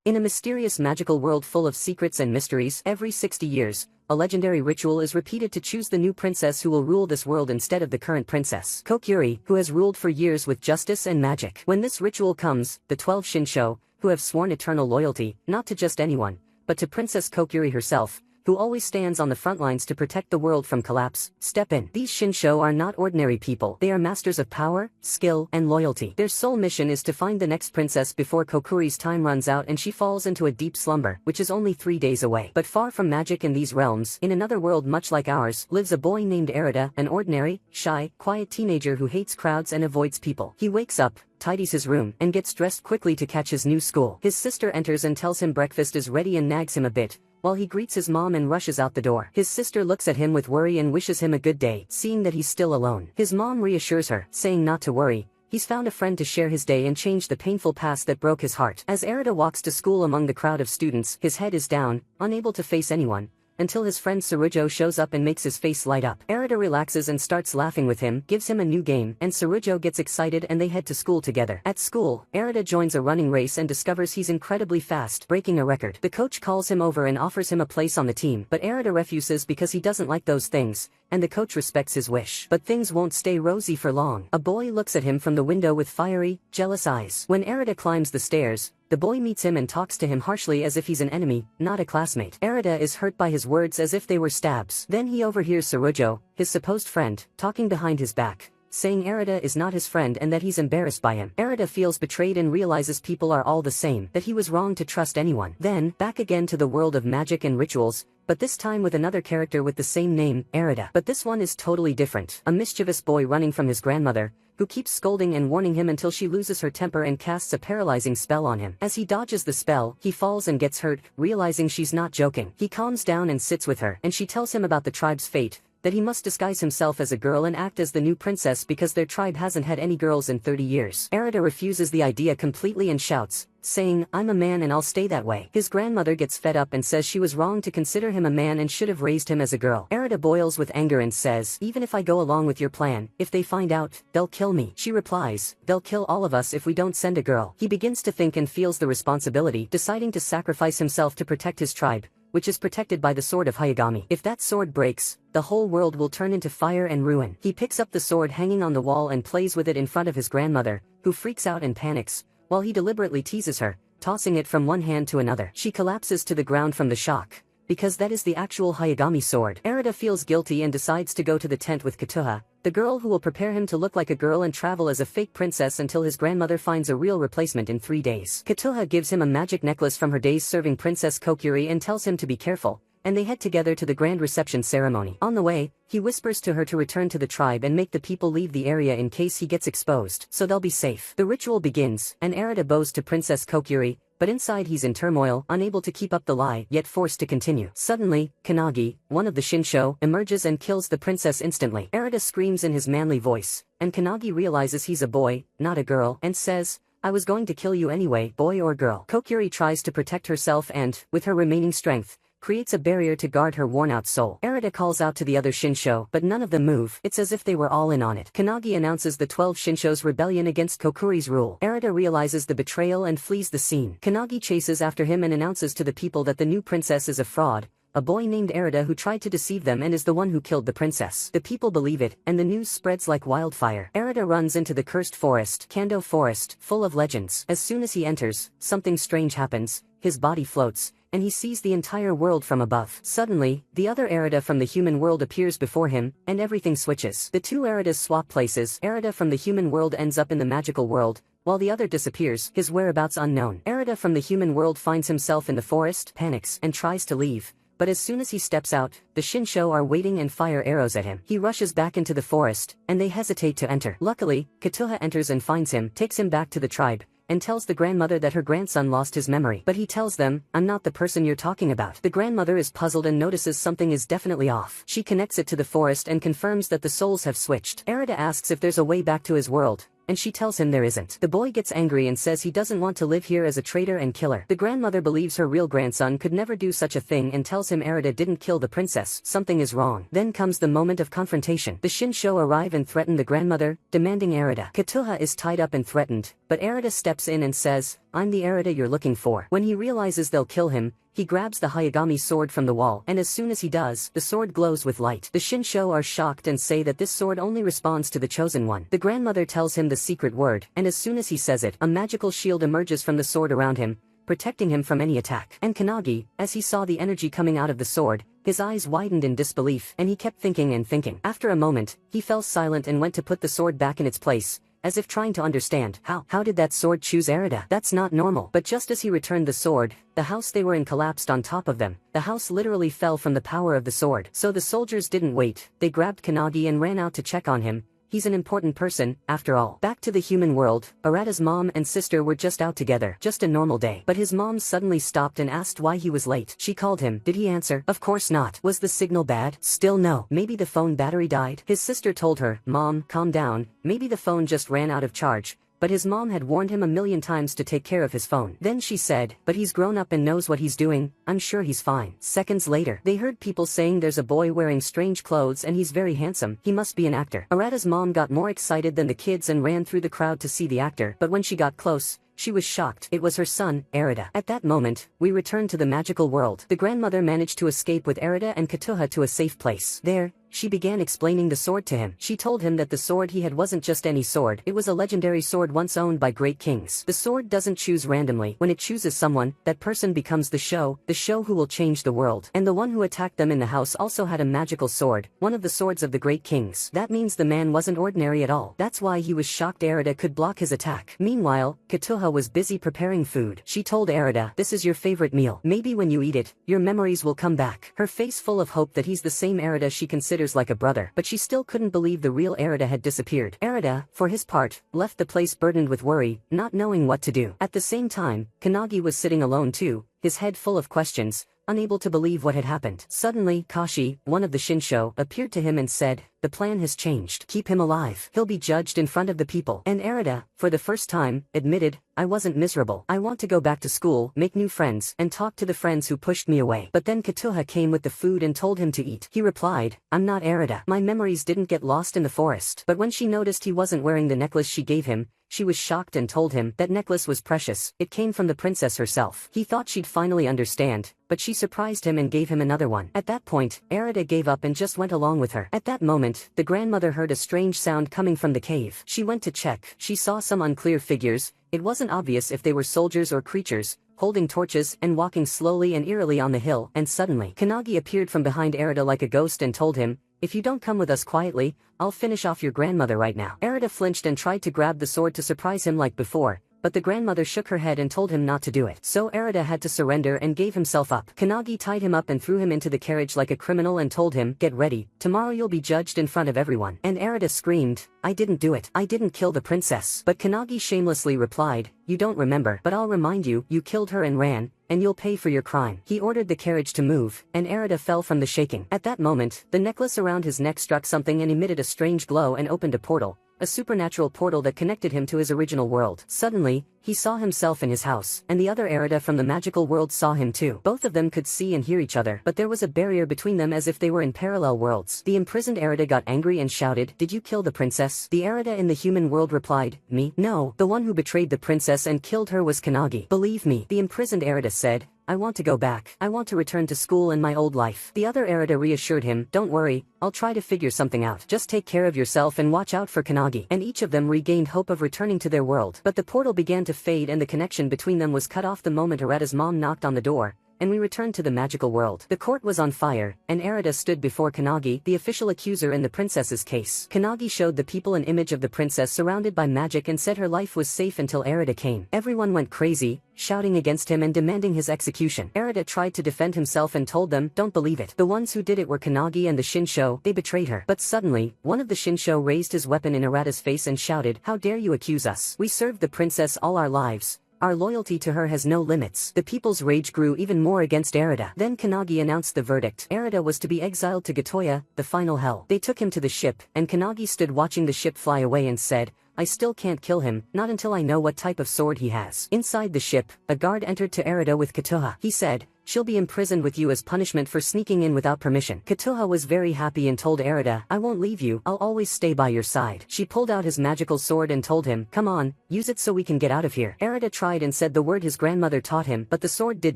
In a mysterious magical world full of secrets and mysteries, every 60 years, a legendary ritual is repeated to choose the new princess who will rule this world instead of the current princess, Kokiri, who has ruled for years with justice and magic. When this ritual comes, the 12 Shinsho, who have sworn eternal loyalty, not to just anyone, but to Princess Kokiri herself, who always stands on the front lines to protect the world from collapse, step in. These Shinsho are not ordinary people. They are masters of power, skill, and loyalty. Their sole mission is to find the next princess before Kokuri's time runs out and she falls into a deep slumber, which is only 3 days away. But far from magic in these realms, in another world much like ours, lives a boy named Arida, an ordinary, shy, quiet teenager who hates crowds and avoids people. He wakes up, tidies his room, and gets dressed quickly to catch his new school. His sister enters and tells him breakfast is ready and nags him a bit, while he greets his mom and rushes out the door. His sister looks at him with worry and wishes him a good day, seeing that he's still alone. His mom reassures her, saying not to worry. He's found a friend to share his day and change the painful past that broke his heart. As Arida walks to school among the crowd of students, his head is down, unable to face anyone, until his friend Sarujo shows up and makes his face light up. Arida relaxes and starts laughing with him, gives him a new game, and Sarujo gets excited and they head to school together. At school, Arida joins a running race and discovers he's incredibly fast, breaking a record. The coach calls him over and offers him a place on the team, but Arida refuses because he doesn't like those things, and the coach respects his wish. But things won't stay rosy for long. A boy looks at him from the window with fiery, jealous eyes. When Arida climbs the stairs, the boy meets him and talks to him harshly as if he's an enemy, not a classmate. Arida is hurt by his words as if they were stabs. Then he overhears Sarujo, his supposed friend, talking behind his back, saying Arida is not his friend and that he's embarrassed by him. Arida feels betrayed and realizes people are all the same, that he was wrong to trust anyone. Then, back again to the world of magic and rituals, but this time with another character with the same name, Arida. But this one is totally different. A mischievous boy running from his grandmother, who keeps scolding and warning him until she loses her temper and casts a paralyzing spell on him. As he dodges the spell, he falls and gets hurt, realizing she's not joking. He calms down and sits with her, and she tells him about the tribe's fate, that he must disguise himself as a girl and act as the new princess because their tribe hasn't had any girls in 30 years. Arida refuses the idea completely and shouts, saying, I'm a man and I'll stay that way. His grandmother gets fed up and says she was wrong to consider him a man and should have raised him as a girl. Arida boils with anger and says, even if I go along with your plan, if they find out, they'll kill me. She replies, they'll kill all of us if we don't send a girl. He begins to think and feels the responsibility, deciding to sacrifice himself to protect his tribe, which is protected by the sword of Hayagami. If that sword breaks, the whole world will turn into fire and ruin. He picks up the sword hanging on the wall and plays with it in front of his grandmother, who freaks out and panics, while he deliberately teases her, tossing it from one hand to another. She collapses to the ground from the shock, because that is the actual Hayagami sword. Arida feels guilty and decides to go to the tent with Katuha, the girl who will prepare him to look like a girl and travel as a fake princess until his grandmother finds a real replacement in 3 days. Katuha gives him a magic necklace from her days serving Princess Kokiri and tells him to be careful, and they head together to the grand reception ceremony. On the way, he whispers to her to return to the tribe and make the people leave the area in case he gets exposed, so they'll be safe. The ritual begins, and Arida bows to Princess Kokiri, but inside he's in turmoil, unable to keep up the lie, yet forced to continue. Suddenly, Kanagi, one of the Shinsho, emerges and kills the princess instantly. Arida screams in his manly voice, and Kanagi realizes he's a boy, not a girl, and says, I was going to kill you anyway, boy or girl. Kokiri tries to protect herself and, with her remaining strength, creates a barrier to guard her worn-out soul. Arida calls out to the other Shinsho, but none of them move. It's as if they were all in on it. Kanagi announces the 12 Shinsho's rebellion against Kokuri's rule. Arida realizes the betrayal and flees the scene. Kanagi chases after him and announces to the people that the new princess is a fraud, a boy named Arida who tried to deceive them and is the one who killed the princess. The people believe it, and the news spreads like wildfire. Arida runs into the cursed forest, Kando Forest, full of legends. As soon as he enters, something strange happens. His body floats, and he sees the entire world from above. Suddenly, the other Arida from the human world appears before him, and everything switches. The two Aridas swap places. Arida from the human world ends up in the magical world, while the other disappears, his whereabouts unknown. Arida from the human world finds himself in the forest, panics, and tries to leave. But as soon as he steps out, the Shinsho are waiting and fire arrows at him. He rushes back into the forest, and they hesitate to enter. Luckily, Katuha enters and finds him, takes him back to the tribe, and tells the grandmother that her grandson lost his memory. But he tells them, I'm not the person you're talking about. The grandmother is puzzled and notices something is definitely off. She connects it to the forest and confirms that the souls have switched. Arida asks if there's a way back to his world, and she tells him there isn't. The boy gets angry and says he doesn't want to live here as a traitor and killer. The grandmother believes her real grandson could never do such a thing and tells him Arida didn't kill the princess. Something is wrong. Then comes the moment of confrontation. The Shinsho arrive and threaten the grandmother, demanding Arida. Katuha is tied up and threatened, but Arida steps in and says, I'm the Arata you're looking for. When he realizes they'll kill him, he grabs the Hayagami sword from the wall, and as soon as he does, the sword glows with light. The Shinsho are shocked and say that this sword only responds to the chosen one. The grandmother tells him the secret word, and as soon as he says it, a magical shield emerges from the sword around him, protecting him from any attack. And Kanagi, as he saw the energy coming out of the sword, his eyes widened in disbelief, and he kept thinking and thinking. After a moment, he fell silent and went to put the sword back in its place, as if trying to understand. How did that sword choose Arata? That's not normal. But just as he returned the sword, the house they were in collapsed on top of them. The house literally fell from the power of the sword. So the soldiers didn't wait, they grabbed Kanagi and ran out to check on him. He's an important person, after all. Back to the human world, Arata's mom and sister were just out together, just a normal day. But his mom suddenly stopped and asked why he was late. She called him. Did he answer? Of course not. Was the signal bad? Still no. Maybe the phone battery died? His sister told her, Mom, calm down, maybe the phone just ran out of charge. But his mom had warned him a million times to take care of his phone. Then she said, but he's grown up and knows what he's doing, I'm sure he's fine. Seconds later, they heard people saying there's a boy wearing strange clothes and he's very handsome, he must be an actor. Arata's mom got more excited than the kids and ran through the crowd to see the actor, but when she got close, she was shocked. It was her son, Arata. At that moment, we returned to the magical world. The grandmother managed to escape with Arata and Katuha to a safe place. There, she began explaining the sword to him. She told him that the sword he had wasn't just any sword, it was a legendary sword once owned by great kings. The sword doesn't choose randomly. When it chooses someone, that person becomes the show who will change the world. And the one who attacked them in the house also had a magical sword, one of the swords of the great kings. That means the man wasn't ordinary at all. That's why he was shocked Arata could block his attack. Meanwhile, Katuha was busy preparing food. She told Arata, this is your favorite meal. Maybe when you eat it, your memories will come back. Her face full of hope that he's the same Arata she considers like a brother, but she still couldn't believe the real Arata had disappeared. Arata, for his part, left the place burdened with worry, not knowing what to do. At the same time, Kanagi was sitting alone too, his head full of questions, unable to believe what had happened. Suddenly, Kashi, one of the Shinsho, appeared to him and said, the plan has changed. Keep him alive. He'll be judged in front of the people. And Arata, for the first time, admitted, I wasn't miserable. I want to go back to school, make new friends, and talk to the friends who pushed me away. But then Katuha came with the food and told him to eat. He replied, I'm not Arata. My memories didn't get lost in the forest. But when she noticed he wasn't wearing the necklace she gave him, she was shocked and told him that necklace was precious. It came from the princess herself. He thought she'd finally understand, but she surprised him and gave him another one. At that point, Arata gave up and just went along with her. At that moment, the grandmother heard a strange sound coming from the cave. She went to check. She saw some unclear figures. It wasn't obvious if they were soldiers or creatures, holding torches and walking slowly and eerily on the hill. And suddenly, Kanagi appeared from behind Arata like a ghost and told him, if you don't come with us quietly, I'll finish off your grandmother right now. Arata flinched and tried to grab the sword to surprise him like before, but the grandmother shook her head and told him not to do it. So Arata had to surrender and gave himself up. Kanagi tied him up and threw him into the carriage like a criminal and told him, get ready, tomorrow you'll be judged in front of everyone. And Arata screamed, I didn't do it. I didn't kill the princess. But Kanagi shamelessly replied, you don't remember, but I'll remind you, you killed her and ran, and you'll pay for your crime. He ordered the carriage to move, and Arata fell from the shaking. At that moment, the necklace around his neck struck something and emitted a strange glow and opened a portal. A supernatural portal that connected him to his original world. Suddenly, he saw himself in his house, and the other Arata from the magical world saw him too. Both of them could see and hear each other, but there was a barrier between them as if they were in parallel worlds. The imprisoned Arata got angry and shouted, did you kill the princess? The Arata in the human world replied, me? No, the one who betrayed the princess and killed her was Kanagi. Believe me, the imprisoned Arata said, I want to go back. I want to return to school and my old life. The other Arata reassured him, don't worry, I'll try to figure something out. Just take care of yourself and watch out for Kanagi. And each of them regained hope of returning to their world. But the portal began to fade and the connection between them was cut off the moment Arata's mom knocked on the door, and we returned to the magical world. The court was on fire, and Arata stood before Kanagi, the official accuser in the princess's case. Kanagi showed the people an image of the princess surrounded by magic and said her life was safe until Arata came. Everyone went crazy, shouting against him and demanding his execution. Arata tried to defend himself and told them, don't believe it. The ones who did it were Kanagi and the Shinsho, they betrayed her. But suddenly, one of the Shinsho raised his weapon in Arata's face and shouted, how dare you accuse us? We served the princess all our lives. Our loyalty to her has no limits. The people's rage grew even more against Arata. Then Kanagi announced the verdict. Arata was to be exiled to Gatoya, the final hell. They took him to the ship, and Kanagi stood watching the ship fly away and said, I still can't kill him, not until I know what type of sword he has. Inside the ship, a guard entered to Arata with Katuha. He said, she'll be imprisoned with you as punishment for sneaking in without permission. Katuha was very happy and told Erida, I won't leave you, I'll always stay by your side. She pulled out his magical sword and told him, come on, use it so we can get out of here. Erida tried and said the word his grandmother taught him, but the sword did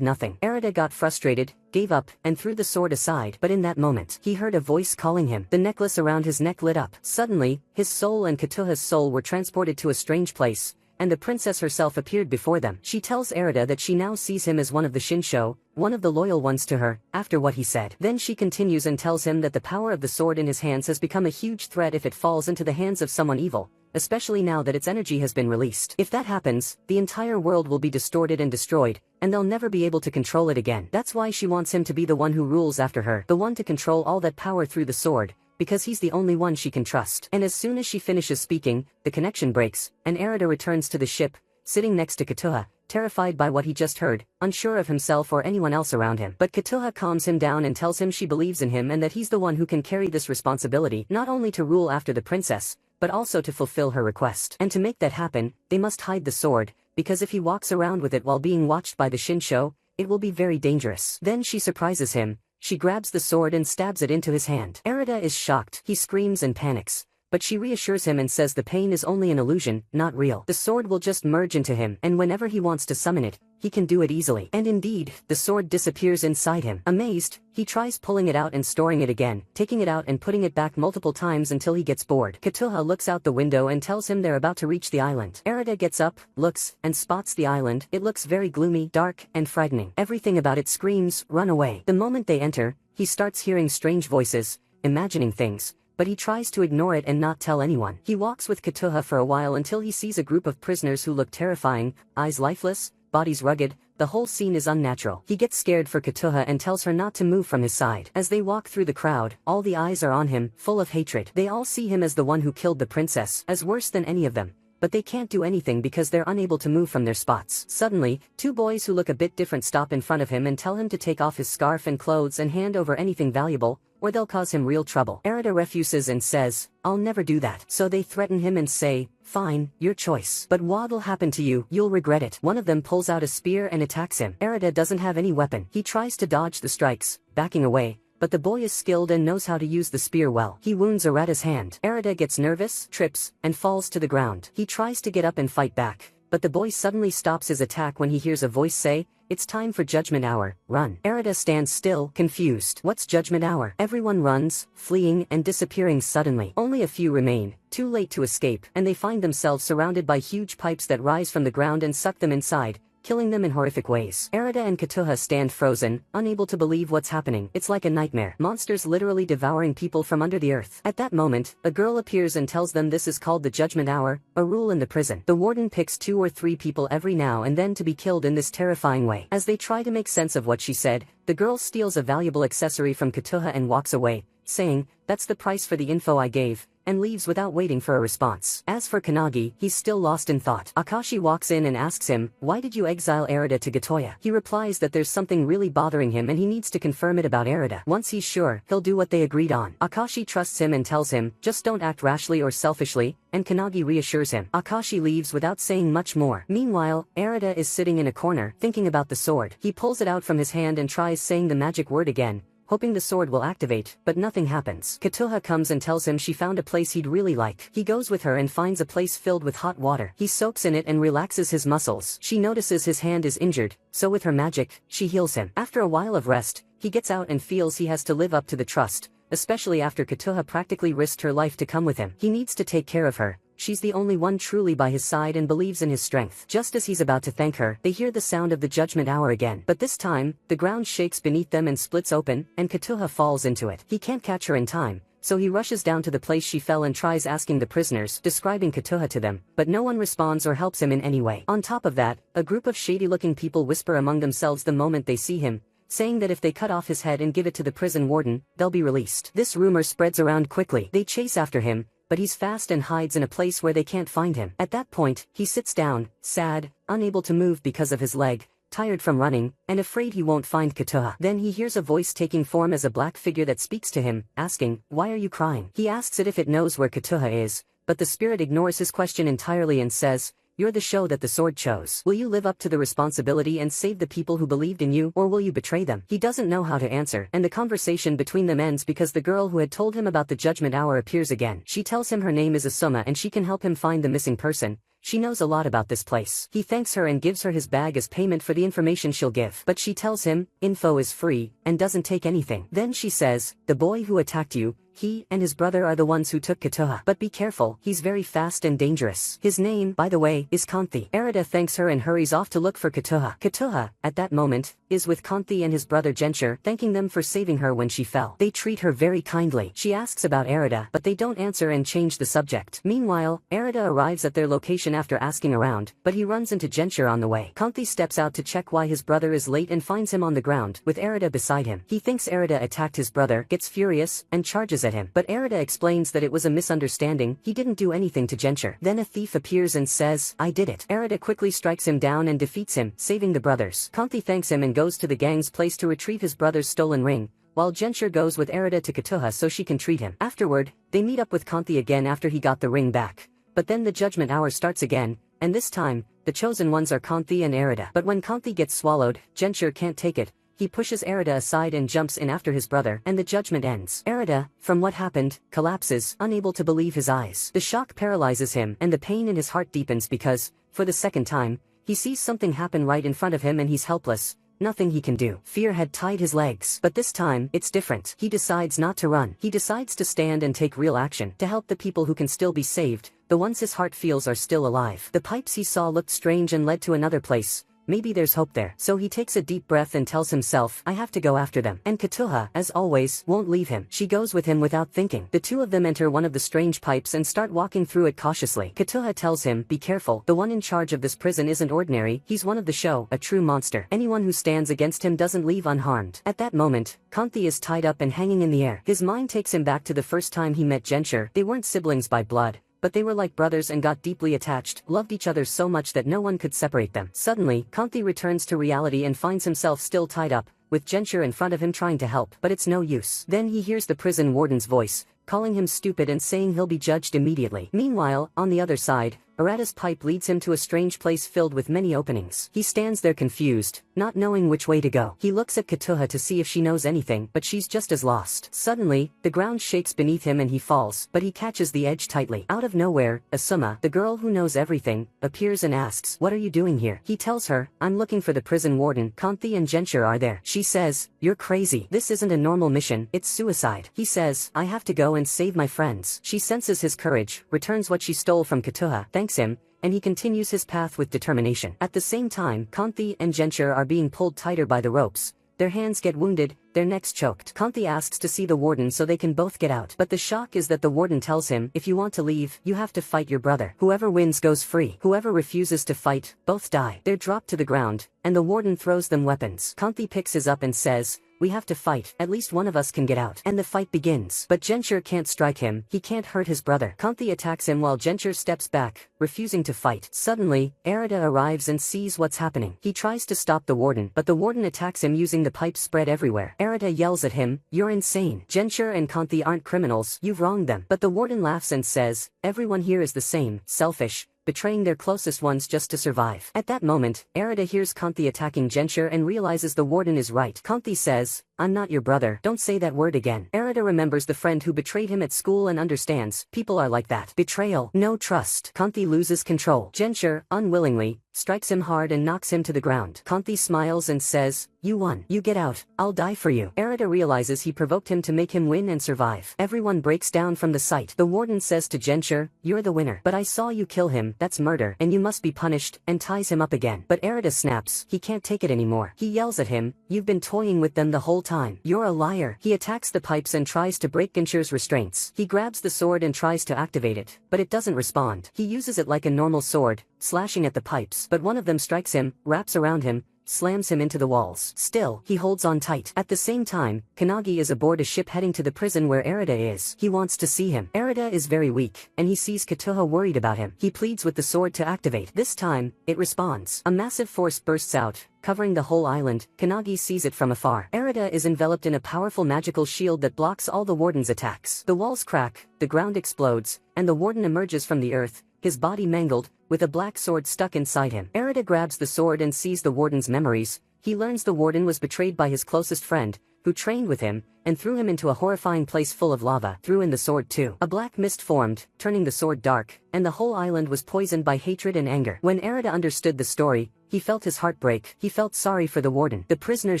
nothing. Erida got frustrated, gave up, and threw the sword aside. But in that moment, he heard a voice calling him. The necklace around his neck lit up. Suddenly, his soul and Katuha's soul were transported to a strange place, and the princess herself appeared before them. She tells Erida that she now sees him as one of the Shinsho, one of the loyal ones to her, after what he said. Then she continues and tells him that the power of the sword in his hands has become a huge threat if it falls into the hands of someone evil, especially now that its energy has been released. If that happens, the entire world will be distorted and destroyed, and they'll never be able to control it again. That's why she wants him to be the one who rules after her, the one to control all that power through the sword, because he's the only one she can trust. And as soon as she finishes speaking, the connection breaks, and Erida returns to the ship, sitting next to Katuha, terrified by what he just heard, unsure of himself or anyone else around him. But Katuha calms him down and tells him she believes in him and that he's the one who can carry this responsibility, not only to rule after the princess, but also to fulfill her request. And to make that happen, they must hide the sword, because if he walks around with it while being watched by the Shinsho, it will be very dangerous. Then she surprises him. She grabs the sword and stabs it into his hand. Erida is shocked. He screams and panics, but she reassures him and says the pain is only an illusion, not real. The sword will just merge into him, and whenever he wants to summon it, he can do it easily. And indeed, the sword disappears inside him. Amazed, he tries pulling it out and storing it again, taking it out and putting it back multiple times until he gets bored. Katuha looks out the window and tells him they're about to reach the island. Erida gets up, looks, and spots the island. It looks very gloomy, dark, and frightening. Everything about it screams, run away. The moment they enter, he starts hearing strange voices, imagining things, but he tries to ignore it and not tell anyone. He walks with Katuha for a while until he sees a group of prisoners who look terrifying, eyes lifeless, bodies rugged. The whole scene is unnatural. He gets scared for Katuha and tells her not to move from his side. As they walk through the crowd, all the eyes are on him, full of hatred. They all see him as the one who killed the princess, as worse than any of them, but they can't do anything because they're unable to move from their spots. Suddenly, two boys who look a bit different stop in front of him and tell him to take off his scarf and clothes and hand over anything valuable, or they'll cause him real trouble. Erida refuses and says, I'll never do that. So they threaten him and say, fine, your choice. But what'll happen to you? You'll regret it. One of them pulls out a spear and attacks him. Erida doesn't have any weapon. He tries to dodge the strikes, backing away, but the boy is skilled and knows how to use the spear well. He wounds Erada's hand. Erida gets nervous, trips, and falls to the ground. He tries to get up and fight back, but the boy suddenly stops his attack when he hears a voice say, it's time for Judgment Hour, run. Erida stands still, confused. What's Judgment Hour? Everyone runs, fleeing and disappearing suddenly. Only a few remain, too late to escape, and they find themselves surrounded by huge pipes that rise from the ground and suck them inside, killing them in horrific ways. Erida and Katuha stand frozen, unable to believe what's happening. It's like a nightmare. Monsters literally devouring people from under the earth. At that moment, a girl appears and tells them this is called the Judgment Hour, a rule in the prison. The warden picks 2 or 3 people every now and then to be killed in this terrifying way. As they try to make sense of what she said, the girl steals a valuable accessory from Katuha and walks away, saying, that's the price for the info I gave, and leaves without waiting for a response. As for Kanagi, he's still lost in thought. Akashi walks in and asks him, why did you exile Erida to Gatoya? He replies that there's something really bothering him and he needs to confirm it about Erida. Once he's sure, he'll do what they agreed on. Akashi trusts him and tells him, just don't act rashly or selfishly, and Kanagi reassures him. Akashi leaves without saying much more. Meanwhile, Erida is sitting in a corner, thinking about the sword. He pulls it out from his hand and tries saying the magic word again, hoping the sword will activate, but nothing happens. Katuha comes and tells him she found a place he'd really like. He goes with her and finds a place filled with hot water. He soaks in it and relaxes his muscles. She notices his hand is injured, so with her magic, she heals him. After a while of rest, he gets out and feels he has to live up to the trust, especially after Katuha practically risked her life to come with him. He needs to take care of her. She's the only one truly by his side and believes in his strength. Just as he's about to thank her, they hear the sound of the Judgment Hour again. But this time, the ground shakes beneath them and splits open, and Katuha falls into it. He can't catch her in time, so he rushes down to the place she fell and tries asking the prisoners, describing Katuha to them, but no one responds or helps him in any way. On top of that, a group of shady-looking people whisper among themselves the moment they see him, saying that if they cut off his head and give it to the prison warden, they'll be released. This rumor spreads around quickly. They chase after him, but he's fast and hides in a place where they can't find him. At that point, he sits down, sad, unable to move because of his leg, tired from running, and afraid he won't find Katuha. Then he hears a voice taking form as a black figure that speaks to him, asking, why are you crying? He asks it if it knows where Katuha is, but the spirit ignores his question entirely and says, You're the show that the sword chose. Will you live up to the responsibility and save the people who believed in you, or will you betray them? He doesn't know how to answer, and the conversation between them ends because the girl who had told him about the judgment hour appears again. She tells him her name is Asuma and she can help him find the missing person. She knows a lot about this place. He thanks her and gives her his bag as payment for the information she'll give. But she tells him, info is free, and doesn't take anything. Then she says, the boy who attacked you, he and his brother are the ones who took Kotoha. But be careful, he's very fast and dangerous. His name, by the way, is Kanthi. Erida thanks her and hurries off to look for Kotoha. Kotoha, at that moment, is with Kanthi and his brother Genshir, thanking them for saving her when she fell. They treat her very kindly. She asks about Erida, but they don't answer and change the subject. Meanwhile, Erida arrives at their location after asking around, but he runs into Genshir on the way. Kanthi steps out to check why his brother is late and finds him on the ground, with Erida beside him. He thinks Erida attacked his brother, gets furious, and charges at him. But Erida explains that it was a misunderstanding, he didn't do anything to Genshir. Then a thief appears and says, I did it. Erida quickly strikes him down and defeats him, saving the brothers. Kanthi thanks him and goes to the gang's place to retrieve his brother's stolen ring, while Genshir goes with Erida to Kotoha so she can treat him. Afterward, they meet up with Kanthi again after he got the ring back. But then the judgment hour starts again, and this time, the chosen ones are Kanthi and Erida. But when Kanthi gets swallowed, Genshir can't take it. He pushes Erida aside and jumps in after his brother, and the judgment ends. Erida, from what happened, collapses, unable to believe his eyes. The shock paralyzes him, and the pain in his heart deepens because, for the second time, he sees something happen right in front of him and he's helpless. Nothing he can do. Fear had tied his legs. But this time, it's different. He decides not to run. He decides to stand and take real action, to help the people who can still be saved, the ones his heart feels are still alive. The pipes he saw looked strange and led to another place. Maybe there's hope there. So he takes a deep breath and tells himself, I have to go after them. And Kotoha, as always, won't leave him. She goes with him without thinking. The two of them enter one of the strange pipes and start walking through it cautiously. Kotoha tells him, be careful, the one in charge of this prison isn't ordinary, he's one of the show, a true monster. Anyone who stands against him doesn't leave unharmed. At that moment, Kanthi is tied up and hanging in the air. His mind takes him back to the first time he met Genshir. They weren't siblings by blood, but they were like brothers and got deeply attached, loved each other so much that no one could separate them. Suddenly, Kanthi returns to reality and finds himself still tied up, with Genshir in front of him trying to help, but it's no use. Then he hears the prison warden's voice, calling him stupid and saying he'll be judged immediately. Meanwhile, on the other side, Arata's pipe leads him to a strange place filled with many openings. He stands there confused, not knowing which way to go. He looks at Kotoha to see if she knows anything, but she's just as lost. Suddenly, the ground shakes beneath him and he falls, but he catches the edge tightly. Out of nowhere, Asuma, the girl who knows everything, appears and asks, what are you doing here? He tells her, I'm looking for the prison warden. Kanthi and Genshir are there. She says, you're crazy. This isn't a normal mission, it's suicide. He says, I have to go and save my friends. She senses his courage, returns what she stole from Kotoha, thanks him, and he continues his path with determination. At the same time, Kanthi and Genshir are being pulled tighter by the ropes. Their hands get wounded, their necks choked. Kanthi asks to see the warden so they can both get out. But the shock is that the warden tells him, if you want to leave, you have to fight your brother. Whoever wins goes free. Whoever refuses to fight, both die. They're dropped to the ground, and the warden throws them weapons. Kanthi picks his up and says, we have to fight, at least one of us can get out. And the fight begins. But Genshir can't strike him, he can't hurt his brother. Kanthi attacks him while Genshir steps back, refusing to fight. Suddenly, Erida arrives and sees what's happening. He tries to stop the warden, but the warden attacks him using the pipes spread everywhere. Erida yells at him, you're insane. Genshir and Kanthi aren't criminals, you've wronged them. But the warden laughs and says, everyone here is the same, selfish, betraying their closest ones just to survive. At that moment, Erida hears Kanthi attacking Genshir and realizes the warden is right. Kanthi says, I'm not your brother, don't say that word again. Erida remembers the friend who betrayed him at school and understands, people are like that. Betrayal, no trust. Kanthi loses control. Genshir, unwillingly, strikes him hard and knocks him to the ground. Kanthi smiles and says, you won. You get out, I'll die for you. Erida realizes he provoked him to make him win and survive. Everyone breaks down from the sight. The warden says to Genshir, you're the winner. But I saw you kill him, that's murder, and you must be punished, and ties him up again. But Erida snaps, he can't take it anymore. He yells at him, you've been toying with them the whole time. You're a liar. He attacks the pipes and tries to break Genshir's restraints. He grabs the sword and tries to activate it, but it doesn't respond. He uses it like a normal sword, slashing at the pipes, but one of them strikes him, wraps around him, slams him into the walls. Still, he holds on tight. At the same time, Kanagi is aboard a ship heading to the prison where Erida is. He wants to see him. Erida is very weak, and he sees Kotoha worried about him. He pleads with the sword to activate. This time, it responds. A massive force bursts out, covering the whole island. Kanagi sees it from afar. Erida is enveloped in a powerful magical shield that blocks all the warden's attacks. The walls crack, the ground explodes, and the warden emerges from the earth, his body mangled, with a black sword stuck inside him. Erida grabs the sword and sees the warden's memories. He learns the warden was betrayed by his closest friend, who trained with him, and threw him into a horrifying place full of lava. Threw in the sword too. A black mist formed, turning the sword dark, and the whole island was poisoned by hatred and anger. When Erida understood the story, he felt his heart break. He felt sorry for the warden. The prisoners